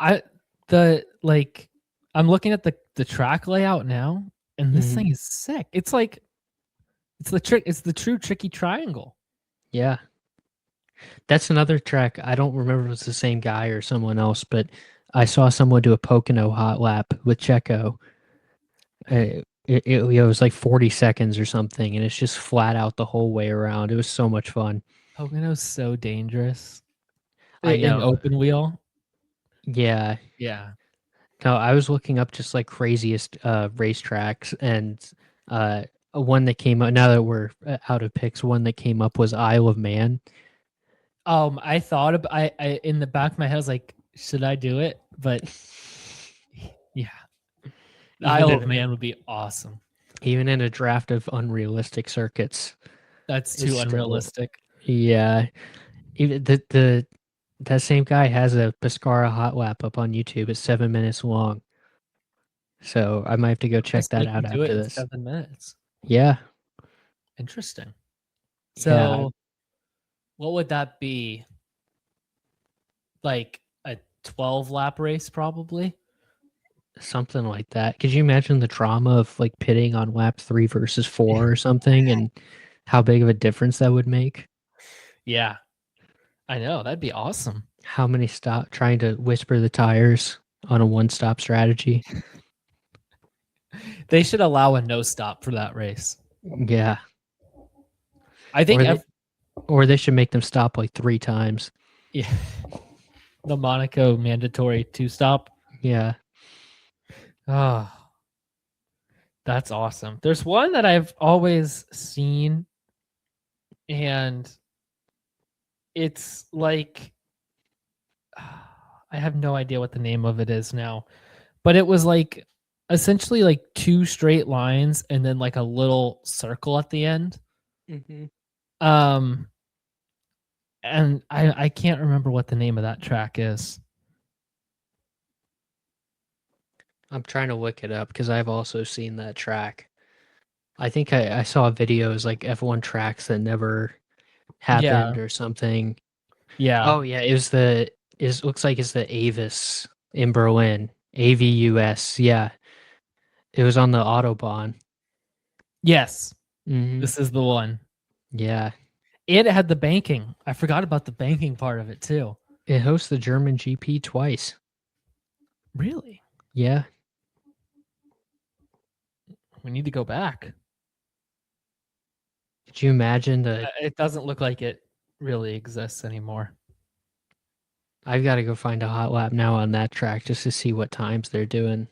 I the like I'm looking at the track layout now, and this Hmm. thing is sick. It's like it's the true tricky triangle. Yeah. That's another track. I don't remember if it was the same guy or someone else, but I saw someone do a Pocono hot lap with Checo. It was like 40 seconds or something, and it's just flat out the whole way around. It was so much fun. Pocono's so dangerous. I In know. open wheel. Yeah. Yeah. No, I was looking up just like craziest racetracks, and one that came up, now that we're out of picks, one that came up was Isle of Man. I thought about I in the back of my head I was like, should I do it? But yeah, the Even Isle in of Man would be awesome. even in a draft of unrealistic circuits, That's it's too still, unrealistic. yeah. Even the that same guy has a Pescara hot lap up on YouTube. It's 7 minutes long. So I might have to go check Just that make out him do it after in this. 7 minutes. Yeah. Interesting. Yeah. So what would that be? Like a 12 lap race, probably? Something like that. Could you imagine the trauma of like pitting on lap 3 versus 4 Yeah. or something, and how big of a difference that would make? Yeah, I know. That'd be awesome. How many stop trying to whisper the tires on a one stop strategy? They should allow a no stop for that race. Yeah. I think Or they or they should make them stop like 3 times. yeah, the Monaco mandatory two stop. Yeah. Oh, that's awesome. There's one that I've always seen, and it's like I have no idea what the name of it is now, but it was like essentially like two straight lines and then like a little circle at the end. Hmm. Um, and I can't remember what the name of that track is. I'm trying to look it up because I've also seen that track. I think I saw videos like F1 tracks that never Yeah, happened or something. yeah. Oh yeah, it was the is looks like it's the Avis in Berlin. AVUS. Yeah, it was on the Autobahn. Yes, Mm-hmm. this is the one. Yeah, And it had the banking. I forgot about the banking part of it too. it hosts the German GP twice. Really? Yeah. We need to go back. Could you imagine the? It doesn't look like it really exists anymore. I've got to go find a hot lap now on that track just to see what times they're doing.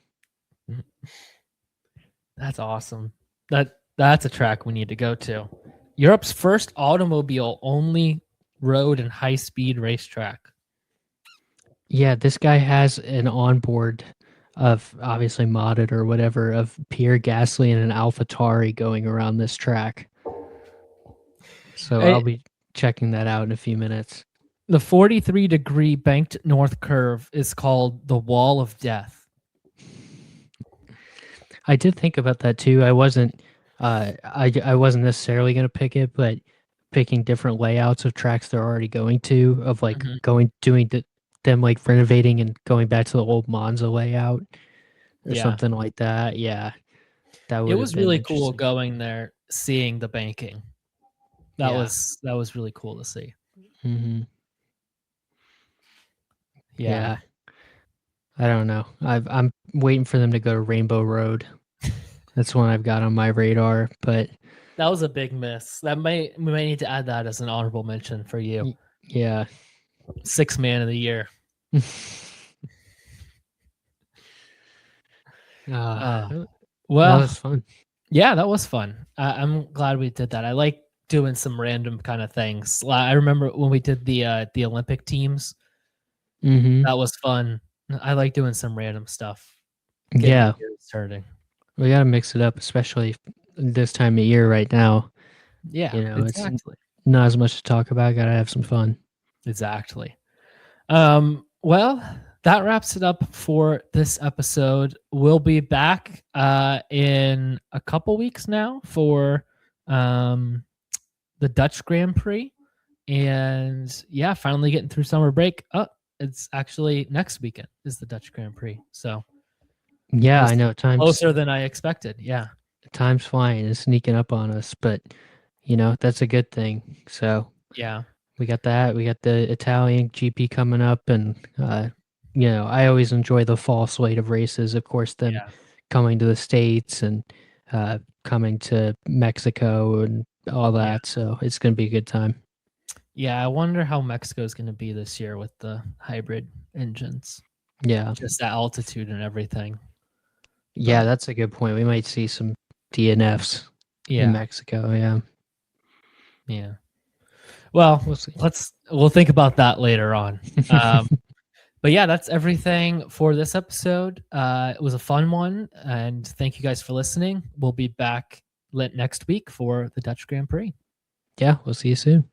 That's awesome. That's a track we need to go to. Europe's first automobile only road and high speed racetrack. Yeah, this guy has an onboard of obviously modded or whatever of Pierre Gasly and an AlphaTauri going around this track. So I'll be checking that out in a few minutes. The 43-degree banked north curve is called the Wall of Death. I did think about that too. I wasn't necessarily going to pick it, but picking different layouts of tracks they're already going to, of like doing them like renovating and going back to the old Monza layout or something like that. Yeah, that would. It was really cool going there, seeing the banking. That was really cool to see. Mm-hmm. Yeah. I don't know. I'm waiting for them to go to Rainbow Road. That's one I've got on my radar, but that was a big miss. We might need to add that as an honorable mention for you. Yeah. 6th man of the year. Well, that was fun. Yeah, that was fun. I'm glad we did that. I like doing some random kind of things. I remember when we did the Olympic teams. Mm-hmm. That was fun. I like doing some random stuff. Yeah. Starting. We got to mix it up, especially this time of year right now. Yeah, exactly. It's not as much to talk about. Got to have some fun. Exactly. Well, that wraps it up for this episode. We'll be back in a couple weeks now for the Dutch Grand Prix. And yeah, finally getting through summer break. Oh, it's actually next weekend is the Dutch Grand Prix. So yeah, I know. Time's closer than I expected. Yeah. Time's flying. It's sneaking up on us, but that's a good thing. So yeah, we got that. We got the Italian GP coming up, and I always enjoy the fall slate of races. Of course, them coming to the States and coming to Mexico and all that. Yeah. So it's going to be a good time. Yeah, I wonder how Mexico is going to be this year with the hybrid engines. Yeah, just the altitude and everything. Yeah, that's a good point. We might see some DNFs in Mexico. Yeah. Yeah. Well, we'll think about that later on. But yeah, that's everything for this episode. It was a fun one, and thank you guys for listening. We'll be back next week for the Dutch Grand Prix. Yeah, we'll see you soon.